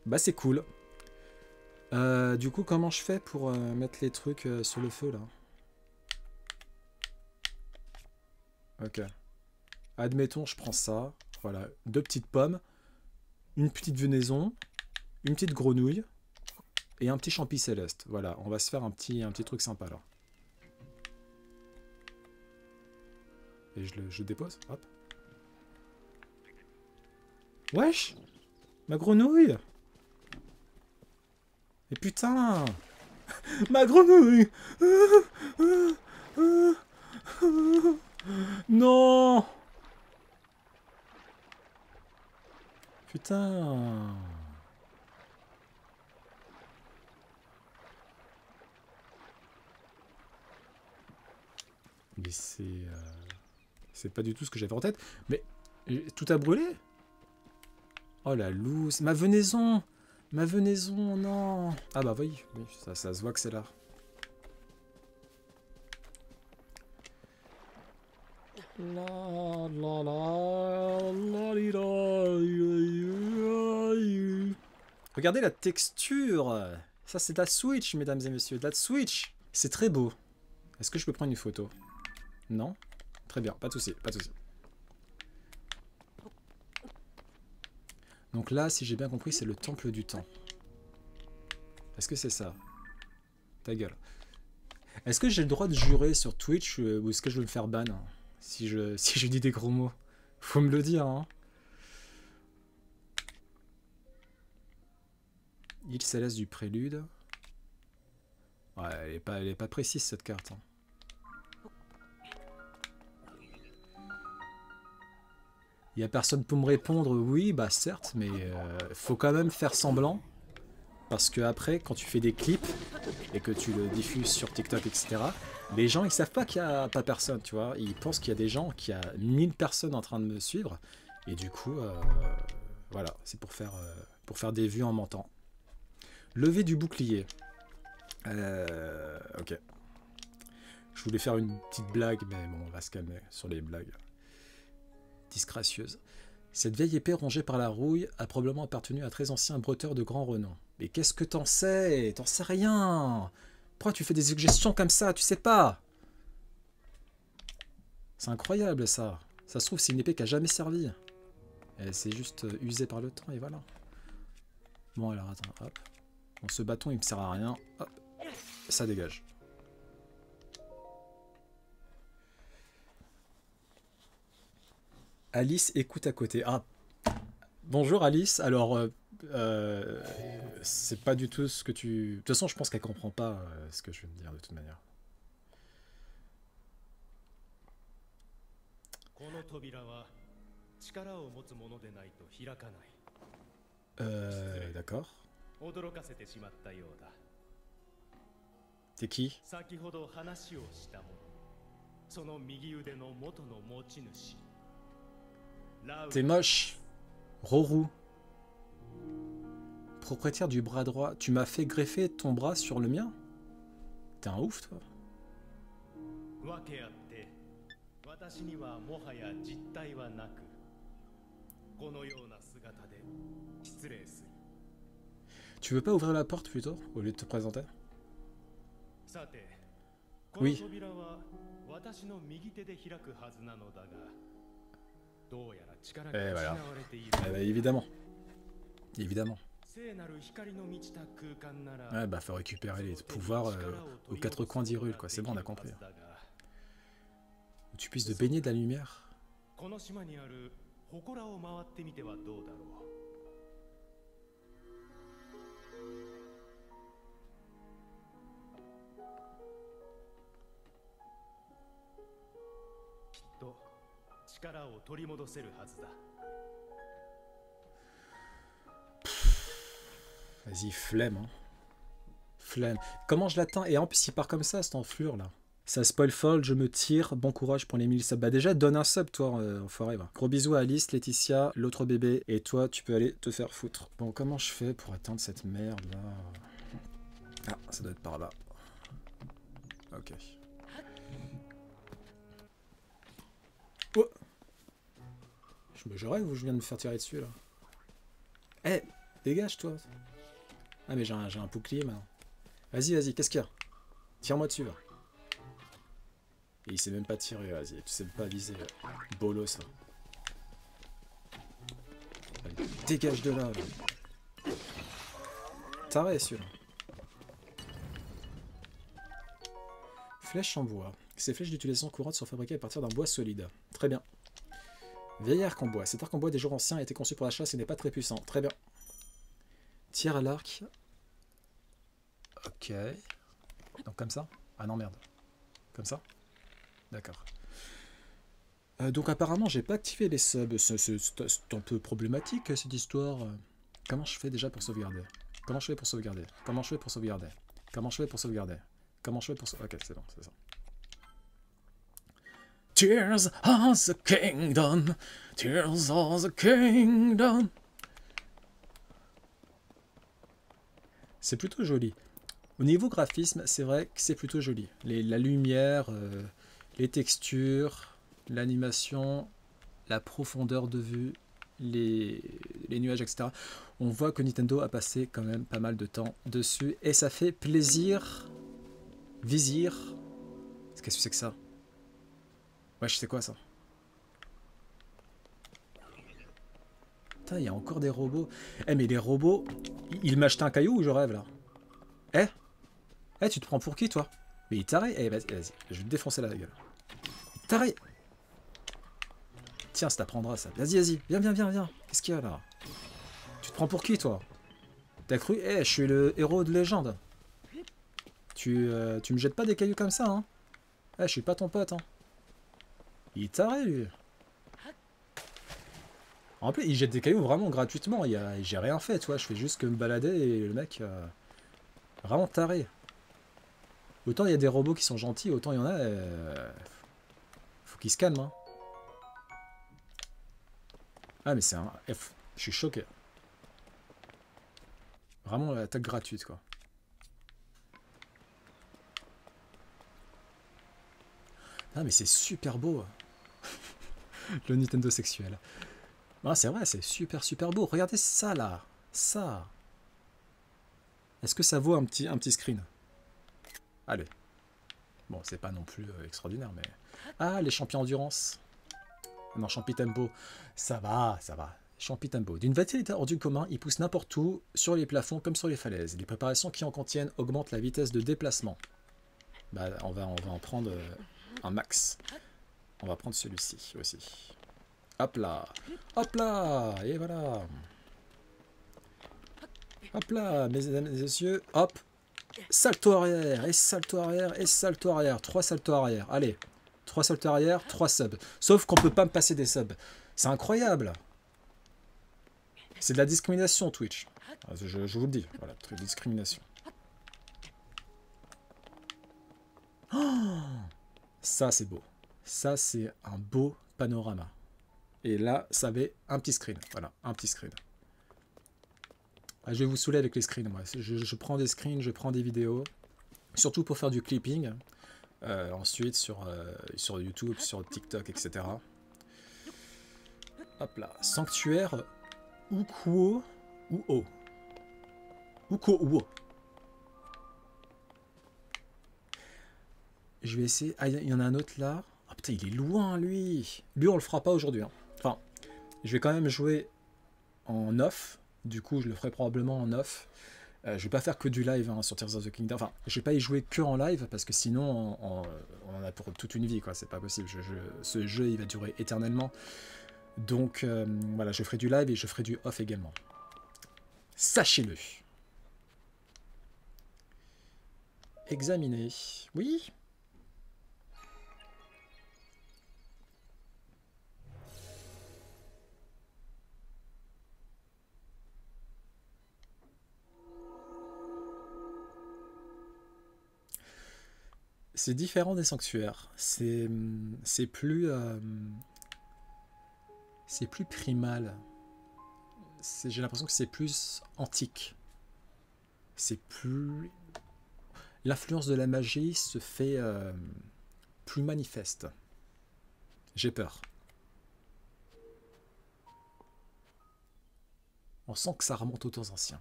Bah c'est cool. Du coup, comment je fais pour mettre les trucs sur le feu là? Ok. Admettons, je prends ça. Voilà, 2 petites pommes, une petite venaison, une petite grenouille. Et un petit champi céleste. Voilà, on va se faire un petit truc sympa là. Et je dépose. Hop. Wesh! Ma grenouille! Et putain! Ma grenouille! Non! Putain! Mais C'est pas du tout ce que j'avais en tête. Mais tout a brûlé? Oh la loose. Ma venaison! Ma venaison, non! Ah bah oui, oui, ça se voit que c'est là. Regardez la texture! Ça c'est de la Switch, mesdames et messieurs, de la Switch! C'est très beau. Est-ce que je peux prendre une photo? Non? Très bien, pas de souci, pas de souci. Donc là, si j'ai bien compris, c'est le temple du temps. Est-ce que c'est ça? Ta gueule. Est-ce que j'ai le droit de jurer sur Twitch ou est-ce que je vais me faire ban si je dis des gros mots? Faut me le dire, hein. Île céleste du prélude. Ouais, elle est pas précise cette carte. Hein. Il y a personne pour me répondre, oui, bah certes, mais faut quand même faire semblant. Parce que après, quand tu fais des clips et que tu le diffuses sur TikTok, etc., les gens, ils savent pas qu'il y a pas personne, tu vois. Ils pensent qu'il y a des gens, qu'il y a 1000 personnes en train de me suivre. Et du coup, voilà, c'est pour faire des vues en mentant. Lever du bouclier. Ok. Je voulais faire une petite blague, mais bon, on va se calmer sur les blagues. Disgracieuse. Cette vieille épée rongée par la rouille a probablement appartenu à un très ancien bretteur de grand renom. Mais qu'est-ce que t'en sais? T'en sais rien. Pourquoi tu fais des suggestions comme ça? Tu sais pas. C'est incroyable ça. Ça se trouve c'est une épée qui a jamais servi. Elle s'est juste usée par le temps et voilà. Bon alors attends, hop. Bon, ce bâton il me sert à rien. Hop. Ça dégage. Alice écoute à côté. Ah, bonjour Alice. Alors, c'est pas du tout ce que tu... De toute façon, je pense qu'elle comprend pas ce que je viens de dire de toute manière. D'accord. T'es qui? T'es moche. Rorou. Propriétaire du bras droit. Tu m'as fait greffer ton bras sur le mien? T'es un ouf, toi. Tu veux pas ouvrir la porte plutôt, au lieu de te présenter? Oui. Et voilà. Eh ben, évidemment. Évidemment. Ouais, bah faut récupérer les pouvoirs aux quatre coins d'Hyrule, quoi. C'est bon, on a compris. Où tu puisses te baigner de la lumière. Vas-y, flemme. Hein. Flemme. Comment je l'atteins? Et en plus, il part comme ça, cette enflure là. Ça spoil fold, je me tire. Bon courage pour les 1000 subs. Bah, déjà, donne un sub, toi, enfoiré. Va. Gros bisous à Alice, Laetitia, l'autre bébé. Et toi, tu peux aller te faire foutre. Bon, comment je fais pour atteindre cette merde là? Ah, ça doit être par là. Ok. Oh, je rêve ou je viens de me faire tirer dessus là? Eh, dégage toi. Ah mais j'ai un bouclier maintenant. Vas-y, vas-y, qu'est-ce qu'il y a? Tire-moi dessus là. Et il sait même pas tirer, vas-y, tu sais même pas viser. Bolo ça. Allez, dégage de là. Taré celui-là. Flèches en bois. Ces flèches d'utilisation courante sont fabriquées à partir d'un bois solide. Très bien. Vieil arc en bois. Cet arc en bois des jours anciens a été conçu pour la chasse et n'est pas très puissant. Très bien. Tir à l'arc. Ok. Donc comme ça? Ah non, merde. Comme ça? D'accord. Donc apparemment, j'ai pas activé les subs. C'est un peu problématique cette histoire. Comment je fais déjà pour sauvegarder? Comment je fais pour sauvegarder? Comment je fais pour sauvegarder? Comment je fais pour sauvegarder? Comment je fais pour sauvegarder? Ok, c'est bon, c'est ça. Tears of the Kingdom, Tears of the Kingdom. C'est plutôt joli. Au niveau graphisme, c'est vrai que c'est plutôt joli. La lumière, les textures, l'animation, la profondeur de vue, les nuages, etc. On voit que Nintendo a passé quand même pas mal de temps dessus et ça fait plaisir. Vizir. Qu'est-ce que c'est que ça? Ouais, je sais quoi ça? Putain, il y a encore des robots. Eh, mais les robots, ils m'achètent un caillou ou je rêve là? Tu te prends pour qui toi? Mais il t'arrête. Vas-y, je vais te défoncer la gueule. T'arrête. Tiens, ça t'apprendra ça. Vas-y, viens. Qu'est-ce qu'il y a là? Tu te prends pour qui toi? T'as cru? Je suis le héros de légende. Tu me jettes pas des cailloux comme ça, hein? Je suis pas ton pote, hein. Il est taré, lui. En plus, il jette des cailloux vraiment gratuitement. J'ai rien fait, tu vois. Je fais juste que me balader et le mec... vraiment taré. Autant il y a des robots qui sont gentils, autant il y en a... faut qu'ils se calment, hein. Ah, mais c'est un... F. Je suis choqué. Vraiment l'attaque gratuite, quoi. Ah, mais c'est super beau. Le Nintendo sexuel. Ah, c'est vrai, c'est super beau. Regardez ça, là. Ça. Est-ce que ça vaut un petit screen? Allez. Bon, c'est pas non plus extraordinaire, mais... Ah, les champions endurance. Non, champi tempo. Ça va. Champi tempo. D'une vitalité hors du commun, il pousse n'importe où, sur les plafonds comme sur les falaises. Les préparations qui en contiennent augmentent la vitesse de déplacement. Bah, on va en prendre un max. On va prendre celui-ci aussi. Hop là, et voilà. Hop là, mesdames et messieurs, hop. Salto arrière, et salto arrière, et salto arrière. 3 saltos arrière, allez. 3 saltos arrière, 3 subs. Sauf qu'on peut pas me passer des subs. C'est incroyable. C'est de la discrimination, Twitch. Je vous le dis, voilà, discrimination. Oh, ça, c'est beau. Ça, c'est un beau panorama. Et là, ça avait un petit screen. Voilà, un petit screen. Ah, je vais vous saouler avec les screens, moi. Je prends des screens, je prends des vidéos. Surtout pour faire du clipping. Ensuite, sur YouTube, sur TikTok, etc. Hop là. Sanctuaire Ukuo Uo. Ukuo Uo. Je vais essayer... Ah, il y en a un autre là. Ah putain, il est loin, lui. Lui, on le fera pas aujourd'hui. Hein. Enfin, je vais quand même jouer en off. Du coup, je le ferai probablement en off. Je vais pas faire que du live hein, sur Tears of the Kingdom. Enfin, je vais pas y jouer que en live parce que sinon, on en a pour toute une vie, quoi. C'est pas possible. Ce jeu, il va durer éternellement. Donc, voilà, je ferai du live et je ferai du off également. Sachez-le. Examiner. Oui. C'est différent des sanctuaires. C'est plus primal. J'ai l'impression que c'est plus antique. C'est plus... L'influence de la magie se fait plus manifeste. J'ai peur. On sent que ça remonte aux temps anciens.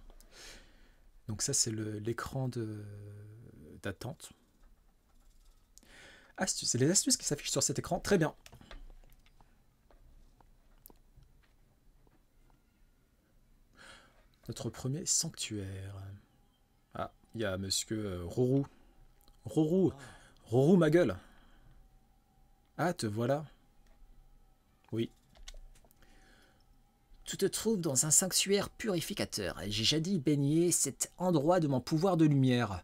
Donc ça, c'est l'écran d'attente. Astuces. C'est les astuces qui s'affichent sur cet écran. Très bien. Notre premier sanctuaire. Ah, il y a monsieur Rorou. Rorou ma gueule. Ah, te voilà. Oui. Tu te trouves dans un sanctuaire purificateur. J'ai jadis baigné cet endroit de mon pouvoir de lumière.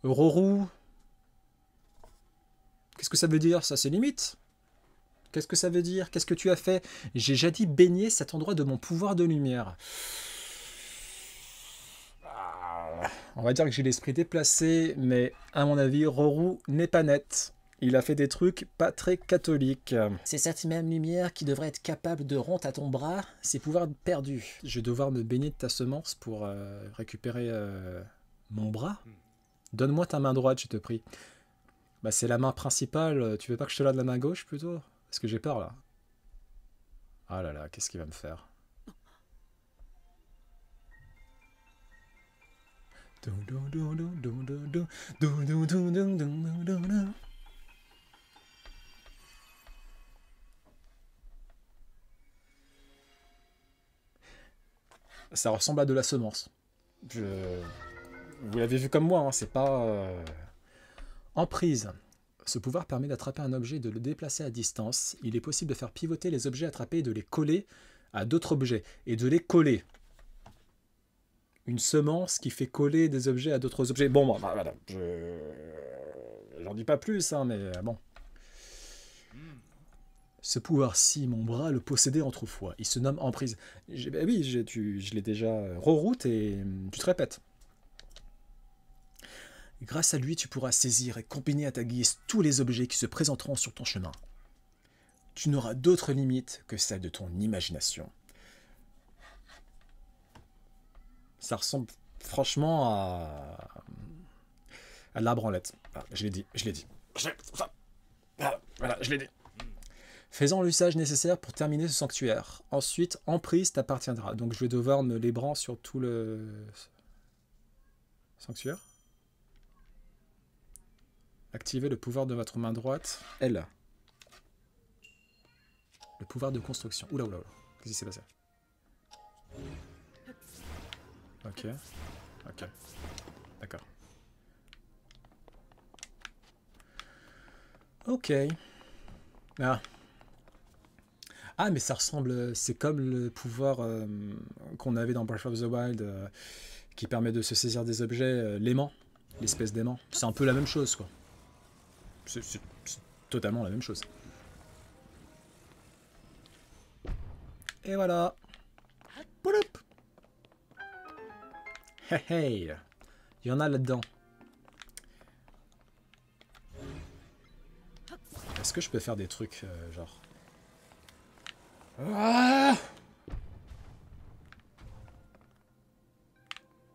Rorou. Qu'est-ce que ça veut dire? Ça, c'est limite. Qu'est-ce que ça veut dire? Qu'est-ce que tu as fait? J'ai jadis baigné cet endroit de mon pouvoir de lumière. On va dire que j'ai l'esprit déplacé, mais à mon avis, Rorou n'est pas net. Il a fait des trucs pas très catholiques. C'est cette même lumière qui devrait être capable de rompre à ton bras ses pouvoirs perdus. Je vais devoir me baigner de ta semence pour récupérer mon bras. Donne-moi ta main droite, je te prie. Bah c'est la main principale. Tu veux pas que je te la donne la main gauche plutôt? Parce que j'ai peur là. Ah là là, qu'est-ce qu'il va me faire? Ça ressemble à de la semence. Vous l'avez vu comme moi, hein, c'est pas... Emprise. Ce pouvoir permet d'attraper un objet et de le déplacer à distance. Il est possible de faire pivoter les objets attrapés et de les coller à d'autres objets. Et de les coller. Une semence qui fait coller des objets à d'autres objets. Bon, bah, voilà. J'en dis pas plus, hein, mais bon. Ce pouvoir-ci, mon bras le possédait autrefois. Il se nomme Emprise. Bah oui, je l'ai déjà reroute et tu te répètes. Grâce à lui, tu pourras saisir et combiner à ta guise tous les objets qui se présenteront sur ton chemin. Tu n'auras d'autres limites que celles de ton imagination. Ça ressemble franchement à de la branlette. Ah, je l'ai dit. Voilà, je l'ai dit. Faisant l'usage nécessaire pour terminer ce sanctuaire. Ensuite, Emprise t'appartiendra. Donc je vais devoir me lébran sur tout le sanctuaire. Activez le pouvoir de votre main droite. L. Le pouvoir de construction. Oula, oula, oula. Qu'est-ce qui s'est passé? Ok. Ok. D'accord. Ok. Ah. Ah, mais ça ressemble... C'est comme le pouvoir qu'on avait dans Breath of the Wild qui permet de se saisir des objets, l'aimant. L'espèce d'aimant. C'est un peu la même chose, quoi. C'est totalement la même chose. Et voilà. Pouloup. Hey hey. Il y en a là-dedans. Est-ce que je peux faire des trucs genre... Ah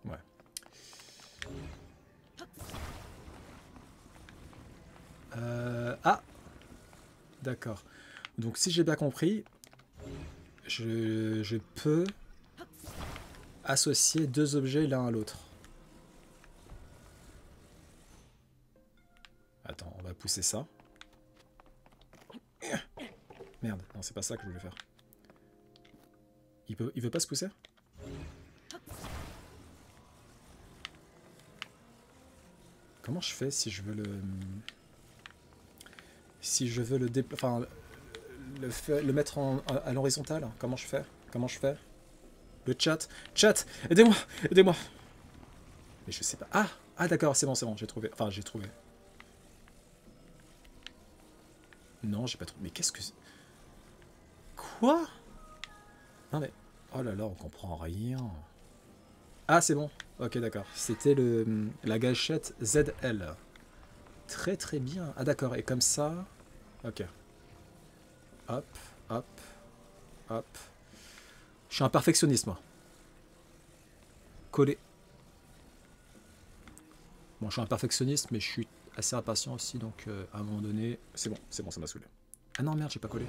ouais. Ah. D'accord. Donc si j'ai bien compris, je peux associer deux objets l'un à l'autre. Attends, on va pousser ça. Merde, non, c'est pas ça que je voulais faire. Il veut pas se pousser? Comment je fais si je veux le... Si je veux le enfin, le mettre à l'horizontale? Comment je fais? Comment je fais? Le chat? Chat! Aidez-moi! Aidez-moi! Mais je sais pas. Ah! Ah d'accord, c'est bon, j'ai trouvé. Enfin, j'ai trouvé. Non, j'ai pas trouvé. Mais qu'est-ce que... Quoi? Non mais... Oh là là, on comprend rien. Ah, c'est bon. Ok, d'accord. C'était la gâchette ZL. Très très bien. Ah d'accord, et comme ça... Ok. Hop, hop, hop. Je suis un perfectionniste, moi. Coller. Bon, je suis un perfectionniste, mais je suis assez impatient aussi, donc à un moment donné... C'est bon, ça m'a saoulé. Ah non, merde, j'ai pas collé.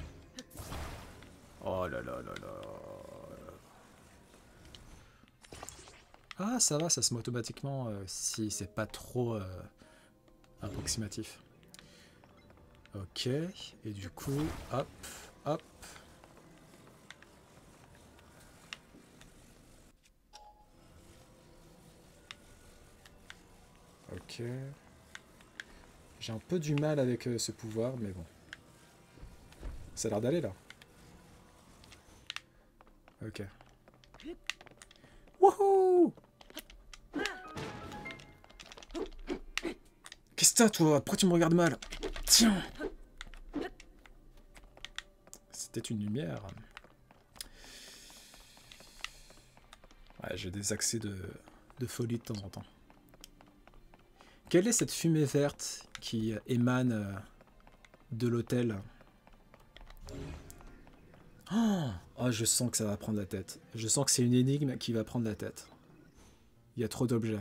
Oh là là là là. Ah, ça va, ça se met automatiquement si c'est pas trop approximatif. Ok, et du coup, hop, hop. Ok. J'ai un peu du mal avec ce pouvoir, mais bon. Ça a l'air d'aller là. Ok. Wouhou! Qu'est-ce que t'as, toi? Pourquoi tu me regardes mal? Tiens! C'était une lumière. Ouais, j'ai des accès de folie de temps en temps. Quelle est cette fumée verte qui émane de l'hôtel. Oh, oh, je sens que ça va prendre la tête. Je sens que c'est une énigme qui va prendre la tête. Il y a trop d'objets.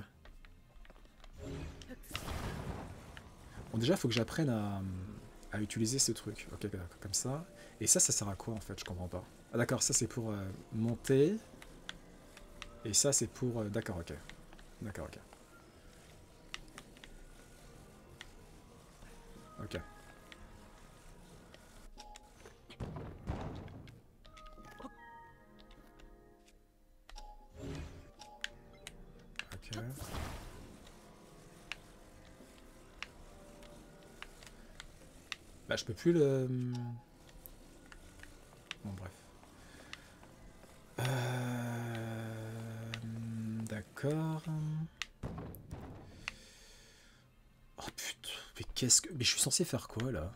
Bon, déjà, il faut que j'apprenne à utiliser ce truc. Ok, comme ça. Et ça sert à quoi en fait? Je comprends pas. Ah d'accord, ça c'est pour monter. Et ça c'est pour... d'accord, ok. D'accord, ok. Ok. Ok. Bah je peux plus le... Bon bref. D'accord. Oh putain, mais qu'est-ce que... Mais je suis censé faire quoi là?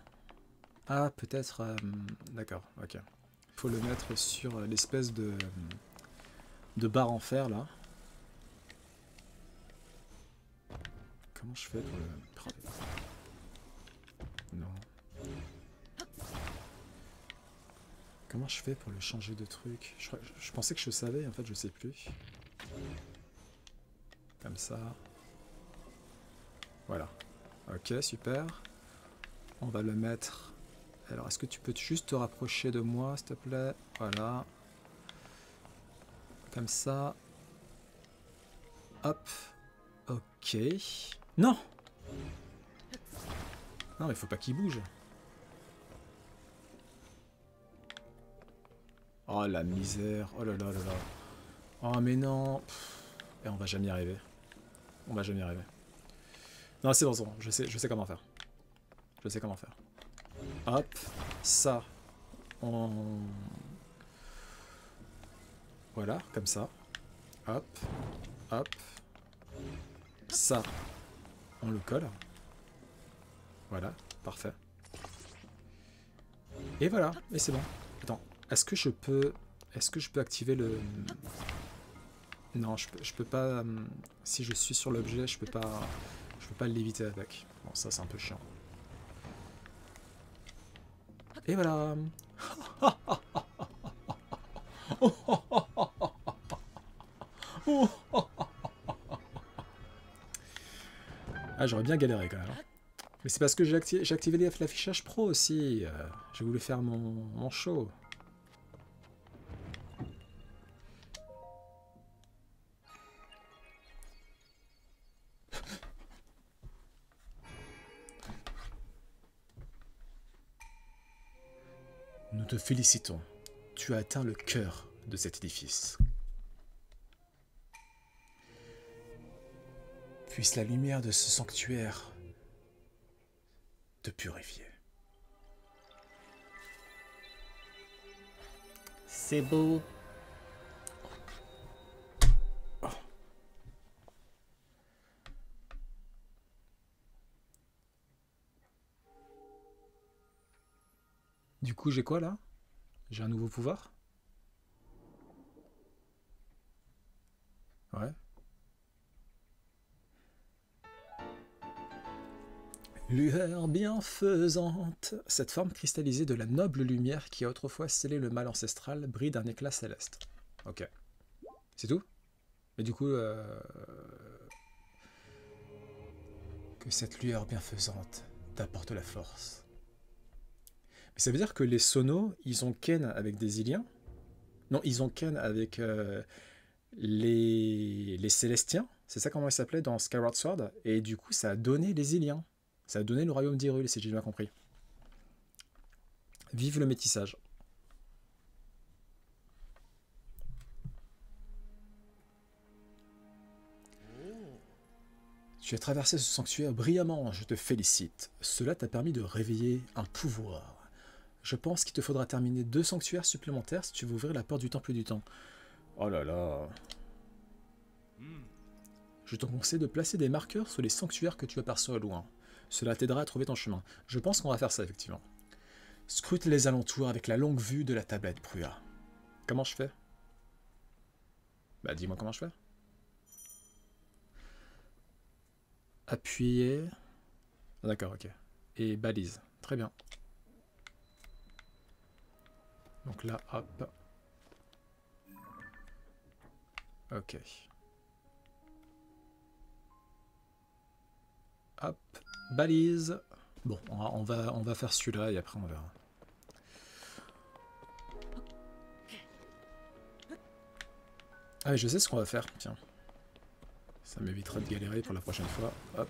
Ah peut-être... D'accord, ok. Faut le mettre sur l'espèce de barre en fer là. Comment je fais pour le... Non. Comment je fais pour le changer de truc? Je pensais que je savais, en fait je sais plus. Comme ça. Voilà. Ok, super. On va le mettre... Alors, est-ce que tu peux juste te rapprocher de moi, s'il te plaît? Voilà. Comme ça. Hop. Ok. Non! Non, mais faut pas qu'il bouge. Oh la misère. Oh là là là là. Oh mais non. Et on va jamais y arriver. On va jamais y arriver. Non, c'est bon, c'est bon. Je sais comment faire. Je sais comment faire. Hop. Ça. On... Voilà, comme ça. Hop. Hop. Ça. On le colle. Voilà, parfait. Et voilà, et c'est bon. Attends, est-ce que je peux activer le... Non, je peux pas... si je suis sur l'objet, je peux pas l'éviter avec. Bon, ça c'est un peu chiant. Et voilà. Ah, j'aurais bien galéré quand même. Mais c'est parce que j'ai activé l'affichage pro aussi. J'ai voulu faire mon show. Nous te félicitons. Tu as atteint le cœur de cet édifice. Puisse la lumière de ce sanctuaire te purifier. C'est beau. Oh. Du coup, j'ai quoi là? J'ai un nouveau pouvoir? Ouais. Lueur bienfaisante. Cette forme cristallisée de la noble lumière qui a autrefois scellé le mal ancestral brille d'un éclat céleste. Ok. C'est tout? Mais du coup... Que cette lueur bienfaisante t'apporte la force. Mais ça veut dire que les Sonos, ils ont ken avec des Iliens? Non, ils ont ken avec les Célestiens. C'est ça comment ils s'appelaient dans Skyward Sword. Et du coup, ça a donné les Iliens. Ça a donné le royaume d'Hyrule, si j'ai bien compris. Vive le métissage. Tu as traversé ce sanctuaire brillamment, je te félicite. Cela t'a permis de réveiller un pouvoir. Je pense qu'il te faudra terminer 2 sanctuaires supplémentaires si tu veux ouvrir la porte du temple du temps. Oh là là. Je te conseille de placer des marqueurs sur les sanctuaires que tu aperçois au loin. Cela t'aidera à trouver ton chemin. Je pense qu'on va faire ça, effectivement. Scrute les alentours avec la longue vue de la tablette Pruya. Comment je fais? Bah dis-moi comment je fais. Appuyer. D'accord, ok. Et balise. Très bien. Donc là, hop. Ok. Hop, balise. Bon, on va faire celui-là et après on verra. Ah, je sais ce qu'on va faire, tiens. Ça m'évitera de galérer pour la prochaine fois. Hop.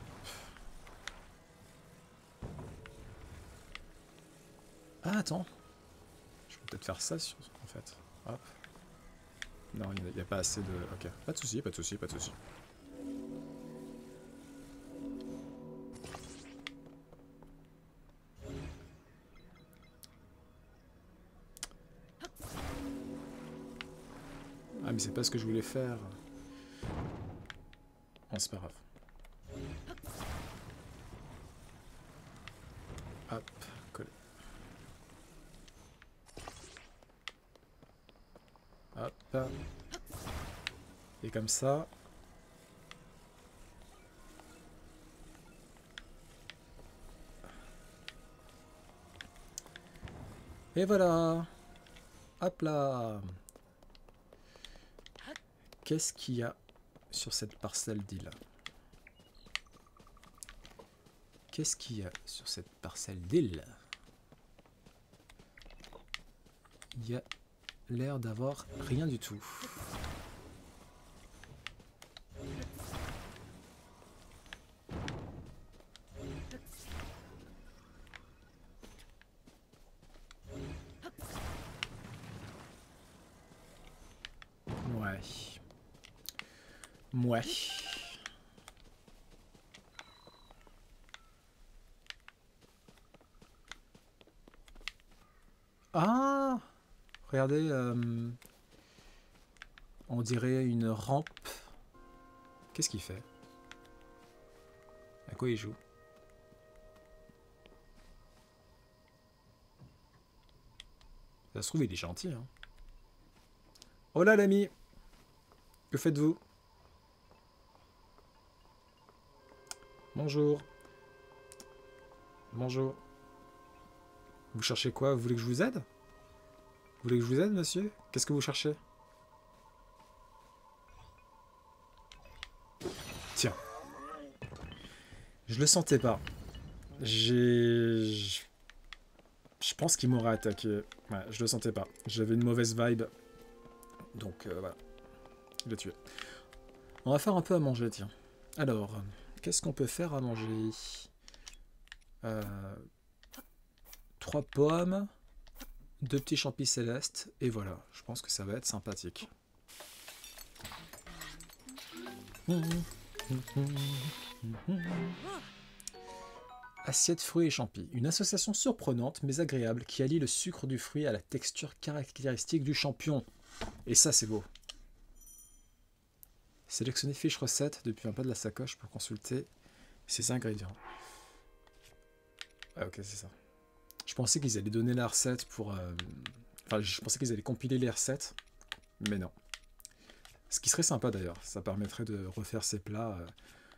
Ah, attends. Je peux peut-être faire ça, en fait. Hop. Non, il n'y a pas assez de... Ok, pas de souci, pas de souci, pas de souci. Ah, mais c'est pas ce que je voulais faire. Bon, c'est pas grave. Hop, coller. Hop. Et comme ça. Et voilà. Hop là. Qu'est-ce qu'il y a sur cette parcelle d'île? Qu'est-ce qu'il y a sur cette parcelle d'île? Il y a l'air d'avoir rien du tout. Ouais. Ouais. Ah! Regardez, on dirait une rampe. Qu'est-ce qu'il fait? À quoi il joue? Ça se trouve, il est gentil, hein. Oh là, l'ami! Que faites-vous? Bonjour. Bonjour. Vous cherchez quoi? Vous voulez que je vous aide? Vous voulez que je vous aide, monsieur? Qu'est-ce que vous cherchez? Tiens. Je le sentais pas. Je pense qu'il m'aurait attaqué. Ouais, je le sentais pas. J'avais une mauvaise vibe. Donc, voilà. Je l'ai tué. On va faire un peu à manger, tiens. Alors, qu'est-ce qu'on peut faire à manger? 3 pommes, 2 petits champis célestes, et voilà. Je pense que ça va être sympathique. Assiette fruits et champis. Une association surprenante mais agréable qui allie le sucre du fruit à la texture caractéristique du champignon. Et ça, c'est beau. Sélectionnez fiche recette depuis un pas de la sacoche pour consulter ses ingrédients. Ah ok, c'est ça. Je pensais qu'ils allaient donner la recette pour... Enfin, je pensais qu'ils allaient compiler les recettes, mais non. Ce qui serait sympa d'ailleurs, ça permettrait de refaire ses plats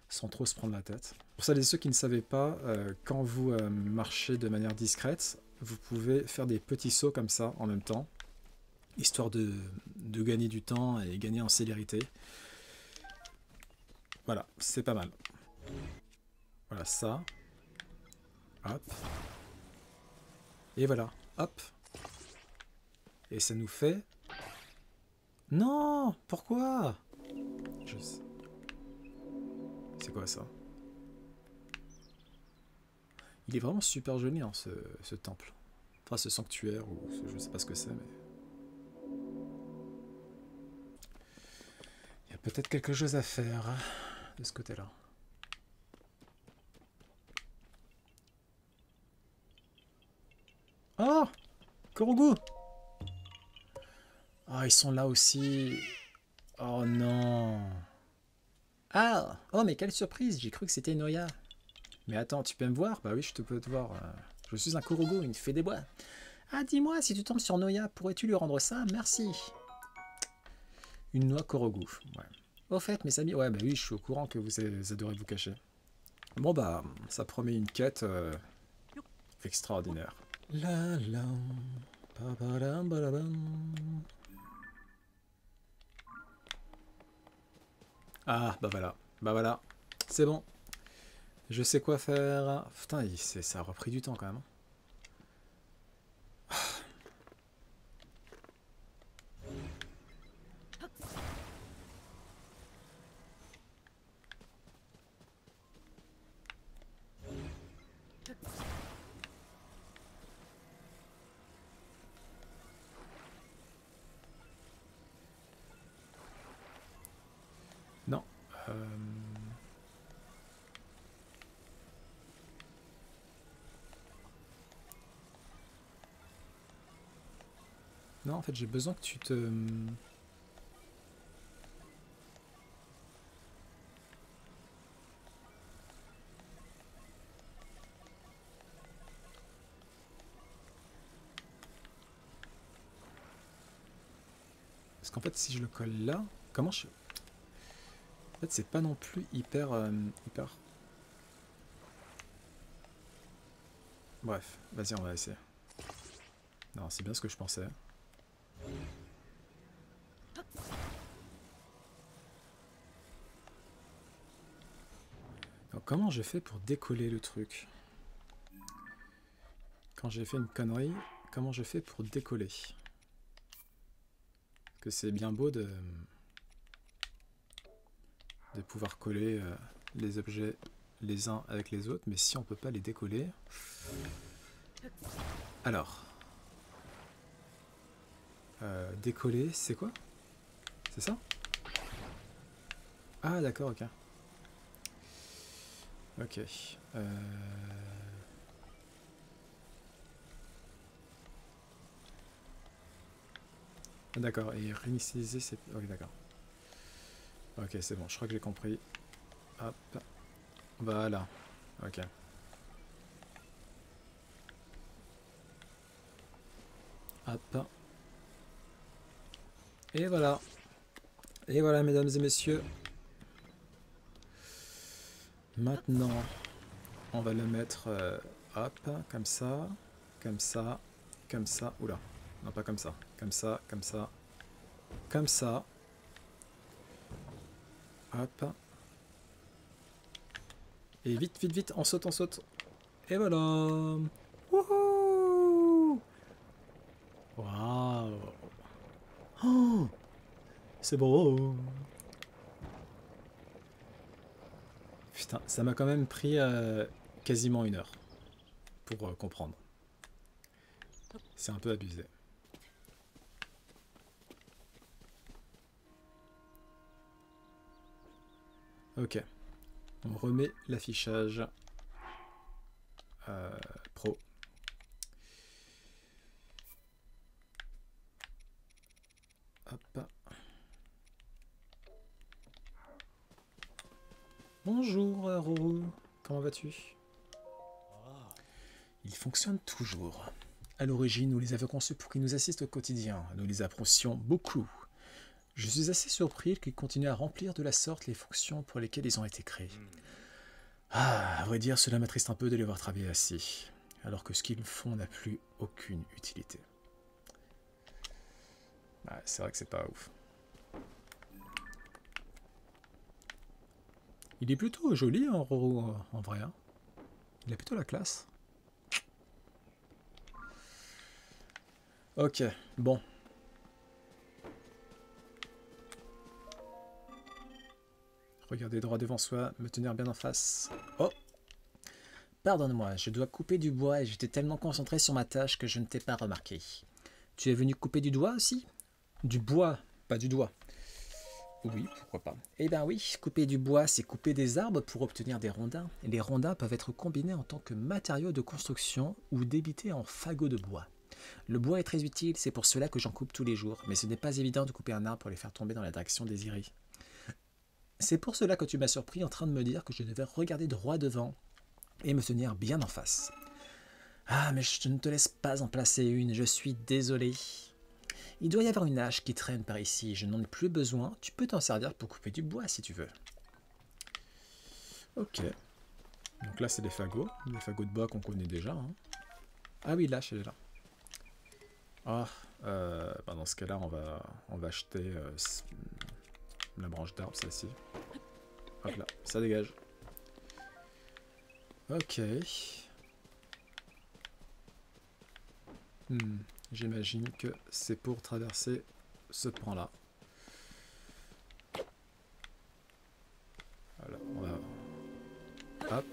sans trop se prendre la tête. Pour celles et ceux qui ne savaient pas, quand vous marchez de manière discrète, vous pouvez faire des petits sauts comme ça en même temps, histoire de gagner du temps et gagner en célérité. Voilà, c'est pas mal. Voilà ça. Hop. Et voilà, hop. Et ça nous fait... Non! Pourquoi? Je sais. C'est quoi ça? Il est vraiment super joli, hein, ce temple. Enfin, ce sanctuaire, ou je sais pas ce que c'est, mais... Il y a peut-être quelque chose à faire de ce côté-là. Oh! Korogu! Ah, ils sont là aussi. Oh non. Ah! Oh, mais quelle surprise! J'ai cru que c'était Noya. Mais attends, tu peux me voir? Bah oui, je peux te voir. Je suis un Korogu, une fée des bois. Ah, dis-moi, si tu tombes sur Noya, pourrais-tu lui rendre ça? Merci. Une noix Korogu. Ouais. Au fait, mes amis, ouais, bah oui, je suis au courant que vous adorez vous cacher. Bon, bah, ça promet une quête extraordinaire. La la, pa Badam, badabam. Ah, bah voilà. Bah voilà. C'est bon. Je sais quoi faire. Putain, ça a repris du temps quand même. Non. Non, en fait, j'ai besoin que tu te... Parce qu'en fait, si je le colle là, comment je... En fait, c'est pas non plus hyper... hyper... Bref, vas-y, on va essayer. Non, c'est bien ce que je pensais. Donc, comment j'ai fait pour décoller le truc? Quand j'ai fait une connerie, comment je fais pour décoller? Que c'est bien beau de pouvoir coller les objets les uns avec les autres, mais si on peut pas les décoller... Alors... décoller, c'est quoi? C'est ça? Ah d'accord, ok. Ok. D'accord, et réinitialiser, c'est... Ok, d'accord. Ok, c'est bon, je crois que j'ai compris. Hop. Voilà. Ok. Hop. Et voilà. Et voilà, mesdames et messieurs. Maintenant, on va le mettre... hop, comme ça. Comme ça. Comme ça. Oula. Non, pas comme ça. Comme ça, comme ça. Comme ça. Hop. Et vite, vite, vite, on saute, on saute. Et voilà. Wouhou. Waouh. Oh, c'est beau. Putain, ça m'a quand même pris quasiment 1 heure pour comprendre. C'est un peu abusé. Ok. On remet l'affichage pro. Hop. Bonjour Roro, comment vas-tu? Il fonctionne toujours. À l'origine, nous les avions conçus pour qu'ils nous assistent au quotidien. Nous les apprécions beaucoup. Je suis assez surpris qu'ils continuent à remplir de la sorte les fonctions pour lesquelles ils ont été créés. Ah, à vrai dire, cela m'attriste un peu de les voir travailler ainsi, alors que ce qu'ils font n'a plus aucune utilité. Ouais, c'est vrai que c'est pas ouf. Il est plutôt joli, hein, Roro, en vrai. Hein. Il a plutôt la classe. Ok, bon. Regardez droit devant soi, me tenir bien en face. Oh! Pardonne-moi, je dois couper du bois et j'étais tellement concentré sur ma tâche que je ne t'ai pas remarqué. Tu es venu couper du doigt aussi? Du bois, pas du doigt. Oui, pourquoi pas. Eh ben oui, couper du bois, c'est couper des arbres pour obtenir des rondins. Et les rondins peuvent être combinés en tant que matériau de construction ou débités en fagots de bois. Le bois est très utile, c'est pour cela que j'en coupe tous les jours, mais ce n'est pas évident de couper un arbre pour les faire tomber dans la direction désirée. C'est pour cela que tu m'as surpris en train de me dire que je devais regarder droit devant et me tenir bien en face. Ah, mais je ne te laisse pas en placer une, je suis désolé. Il doit y avoir une hache qui traîne par ici, je n'en ai plus besoin, tu peux t'en servir pour couper du bois si tu veux. Ok. Donc là c'est des fagots de bois qu'on connaît déjà. Hein. Ah oui, l'hache elle est là. Ah, bah dans ce cas-là, on va acheter la branche d'arbre, celle-ci. Hop là, ça dégage. Ok. J'imagine que c'est pour traverser ce pan-là. Voilà, on va... Hop,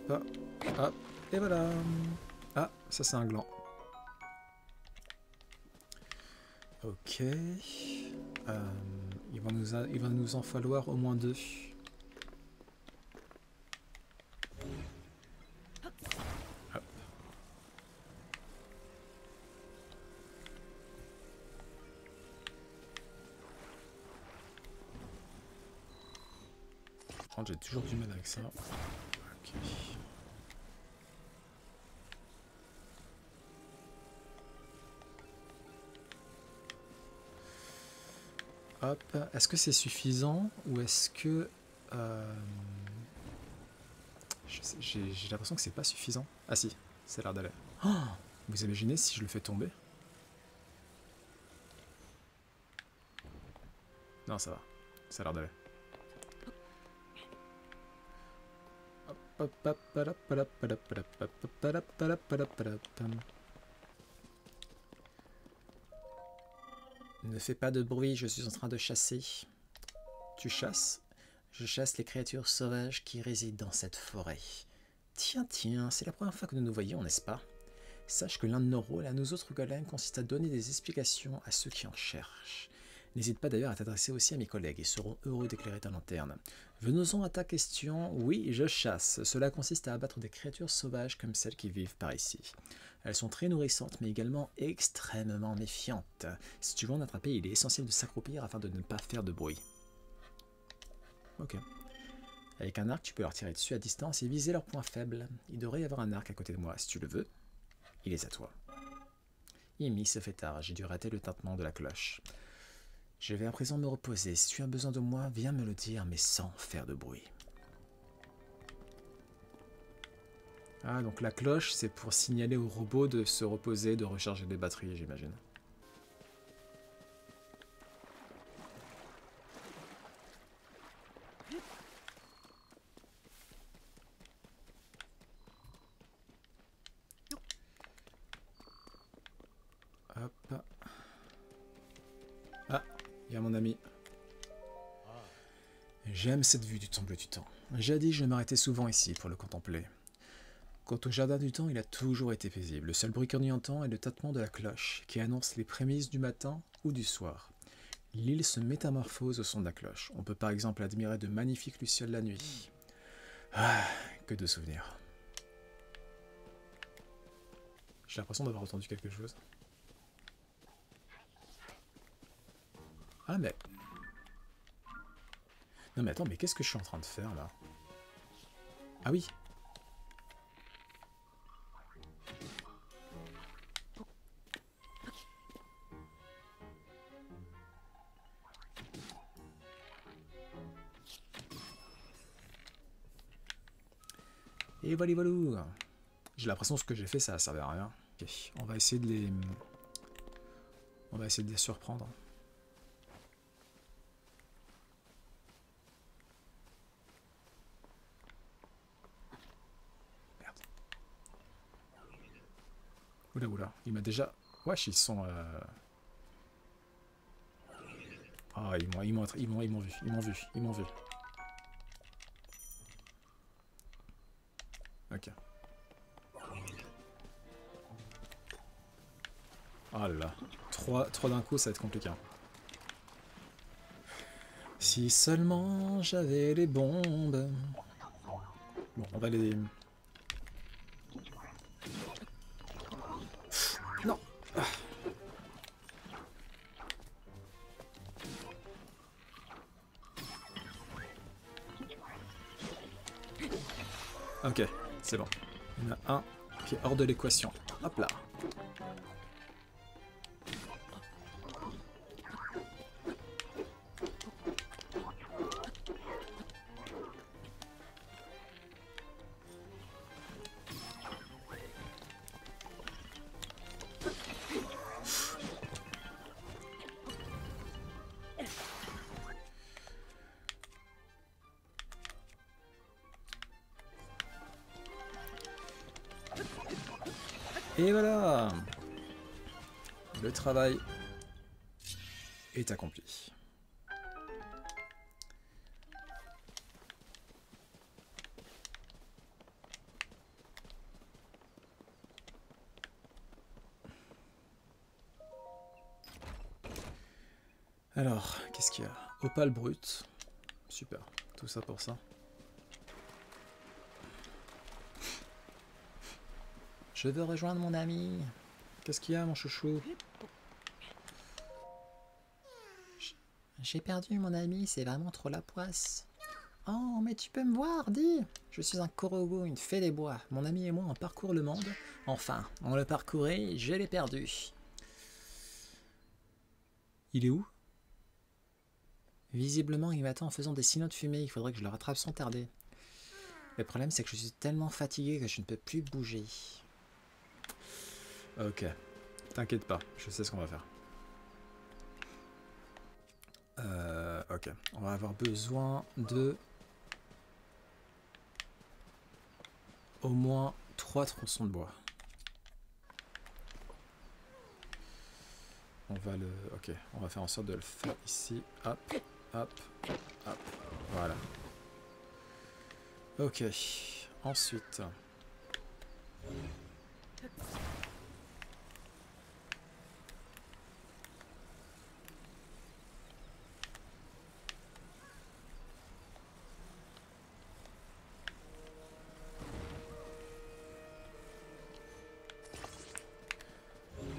hop, et voilà. Ah, ça c'est un gland. Ok. Il va nous en falloir au moins 2. Hop. Oh, j'ai toujours du mal avec ça. Ok. Hop, est-ce que c'est suffisant ou est-ce que... j'ai l'impression que c'est pas suffisant. Ah si, ça a l'air d'aller. Oh, vous imaginez si je le fais tomber? Non, ça va. Ça a l'air d'aller. Ne fais pas de bruit, je suis en train de chasser. Tu chasses? Je chasse les créatures sauvages qui résident dans cette forêt. Tiens, tiens, c'est la première fois que nous nous voyons, n'est-ce pas? Sache que l'un de nos rôles à nous autres golems consiste à donner des explications à ceux qui en cherchent. N'hésite pas d'ailleurs à t'adresser aussi à mes collègues, ils seront heureux d'éclairer ta lanterne. Venons-en à ta question. Oui, je chasse. Cela consiste à abattre des créatures sauvages comme celles qui vivent par ici. Elles sont très nourrissantes, mais également extrêmement méfiantes. Si tu veux en attraper, il est essentiel de s'accroupir afin de ne pas faire de bruit. Ok. Avec un arc, tu peux leur tirer dessus à distance et viser leurs points faibles. Il devrait y avoir un arc à côté de moi, si tu le veux. Il est à toi. Imi se fait tard, j'ai dû rater le tintement de la cloche. Je vais à présent me reposer. Si tu as besoin de moi, viens me le dire, mais sans faire de bruit. Ah, donc la cloche, c'est pour signaler au robot de se reposer, de recharger les batteries, j'imagine. Hop. Ah, il y a mon ami. J'aime cette vue du temple du temps. Jadis, je m'arrêtais souvent ici pour le contempler. Quant au jardin du temps, il a toujours été paisible. Le seul bruit qu'on y entend est le tintement de la cloche, qui annonce les prémices du matin ou du soir. L'île se métamorphose au son de la cloche. On peut par exemple admirer de magnifiques lucioles la nuit. Ah, que de souvenirs. J'ai l'impression d'avoir entendu quelque chose. Ah mais... Non mais attends, mais qu'est-ce que je suis en train de faire là? Ah oui. Et voilà, voilà. J'ai l'impression que ce que j'ai fait, ça servait à rien. Ok, on va essayer de les... On va essayer de les surprendre. Merde. Oula, oula. Il m'a déjà... Wesh, ils sont... Ah, ils m'ont vu. Ils m'ont vu. Ok. Oh là là. Trois d'un coup, ça va être compliqué. Si seulement j'avais les bombes. Bon, on va les... Non. Ok, c'est bon. Il y en a un qui est hors de l'équation. Hop là. Et voilà. Le travail est accompli. Alors, qu'est-ce qu'il y a? Opale brut. Super. Tout ça pour ça. Je veux rejoindre mon ami. Qu'est-ce qu'il y a, mon chouchou? J'ai perdu mon ami, c'est vraiment trop la poisse. Oh, mais tu peux me voir, dis. Je suis un Korogo, une fée des bois. Mon ami et moi, on parcourt le monde. Enfin, on le parcourait, je l'ai perdu. Il est où? Visiblement, il m'attend en faisant des signaux de fumée. Il faudrait que je le rattrape sans tarder. Le problème, c'est que je suis tellement fatigué que je ne peux plus bouger. Ok. T'inquiète pas, je sais ce qu'on va faire. Ok. On va avoir besoin de... au moins 3 tronçons de bois. On va le... Ok. On va faire en sorte de le faire ici. Hop, hop, hop. Voilà. Ok. Ensuite...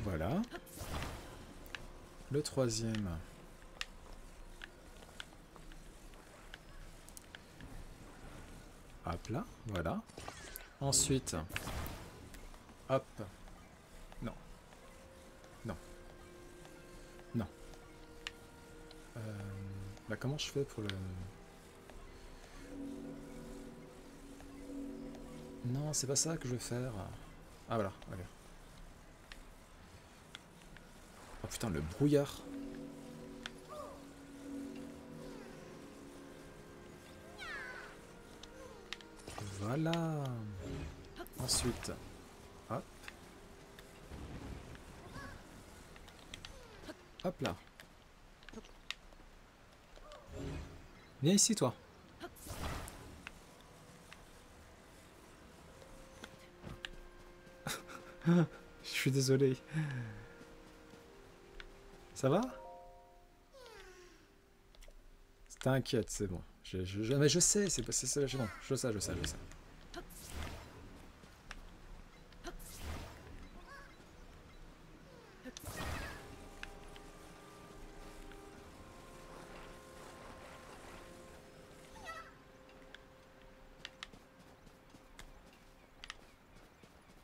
Voilà. Le troisième. Hop là, voilà. Ensuite. Hop. Non. Non. Non. Bah comment je fais pour le... Non, c'est pas ça que je veux faire. Ah voilà, ok. Oh putain, le brouillard. Voilà. Ensuite, hop. Hop là. Viens ici, toi. Je suis désolé. Ça va? T'inquiète, c'est bon. Mais je sais, c'est bon. Je sais.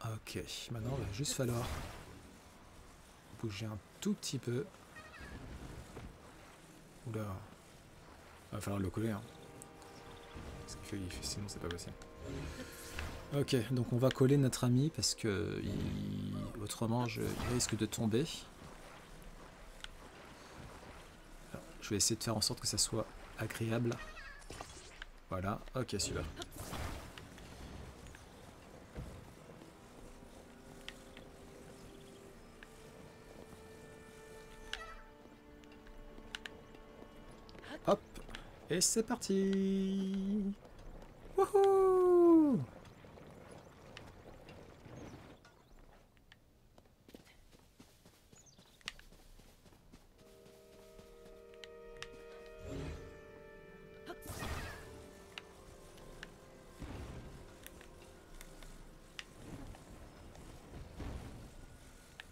Ok, maintenant il va juste falloir bouger un tout petit peu. Oula. Il va falloir le coller, hein. Parce qu'il fait, sinon c'est pas possible. Ok, donc on va coller notre ami parce que autrement il risque de tomber. Alors, je vais essayer de faire en sorte que ça soit agréable. Voilà, ok, super. Hop, et c'est parti. Wouhou!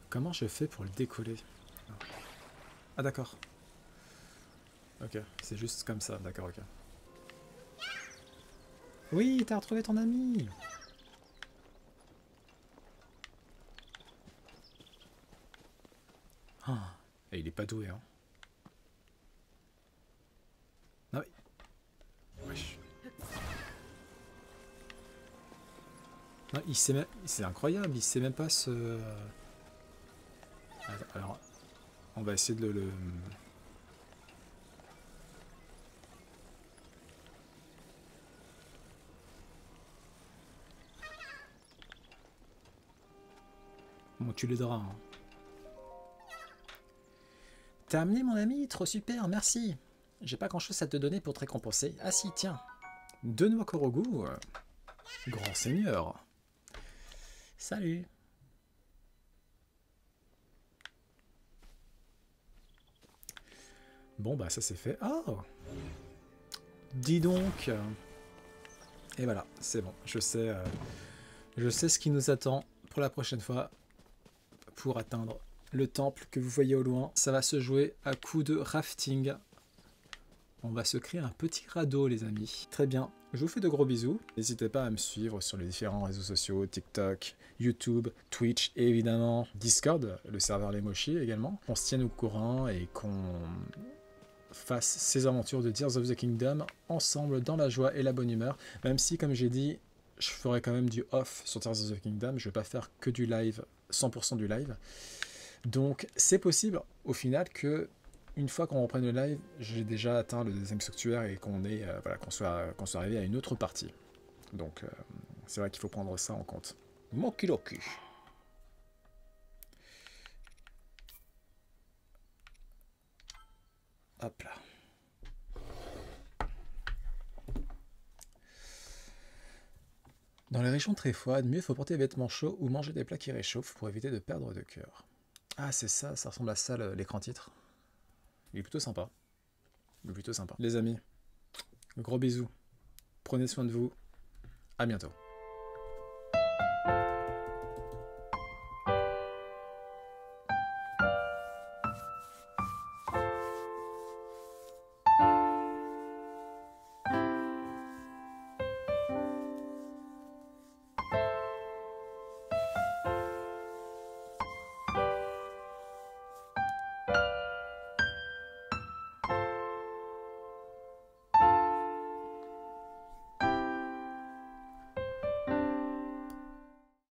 Comment je fais pour le décoller? Ah d'accord. Ok, c'est juste comme ça, d'accord, ok. Oui, t'as retrouvé ton ami! Ah, et il est pas doué, hein. Non mais... Wesh. Non, il sait même... C'est incroyable, il sait même pas se... Attends, alors, on va essayer de le... Bon, tu l'aideras. Hein. T'as amené mon ami, trop super, merci. J'ai pas grand chose à te donner pour te récompenser. Ah si, tiens. 2 noix Korogu. Grand seigneur. Salut. Bon bah ça c'est fait. Oh, dis donc. Et voilà, c'est bon. Je sais ce qui nous attend pour la prochaine fois pour atteindre le temple que vous voyez au loin. Ça va se jouer à coup de rafting. On va se créer un petit radeau, les amis. Très bien. Je vous fais de gros bisous. N'hésitez pas à me suivre sur les différents réseaux sociaux, TikTok, YouTube, Twitch et évidemment Discord, le serveur Les Mochis également. Qu'on se tienne au courant et qu'on fasse ces aventures de Tears of the Kingdom ensemble dans la joie et la bonne humeur. Même si, comme j'ai dit, je ferai quand même du off sur Tears of the Kingdom. Je ne vais pas faire que du live, 100% du live. Donc c'est possible au final que une fois qu'on reprenne le live, j'ai déjà atteint le deuxième sanctuaire et qu'on voilà, qu'on soit arrivé à une autre partie. Donc c'est vrai qu'il faut prendre ça en compte. Mokiloki. Hop là. Dans les régions très froides, mieux faut porter des vêtements chauds ou manger des plats qui réchauffent pour éviter de perdre de cœur. Ah c'est ça, ça ressemble à ça l'écran titre. Il est plutôt sympa. Il est plutôt sympa. Les amis, gros bisous. Prenez soin de vous. À bientôt.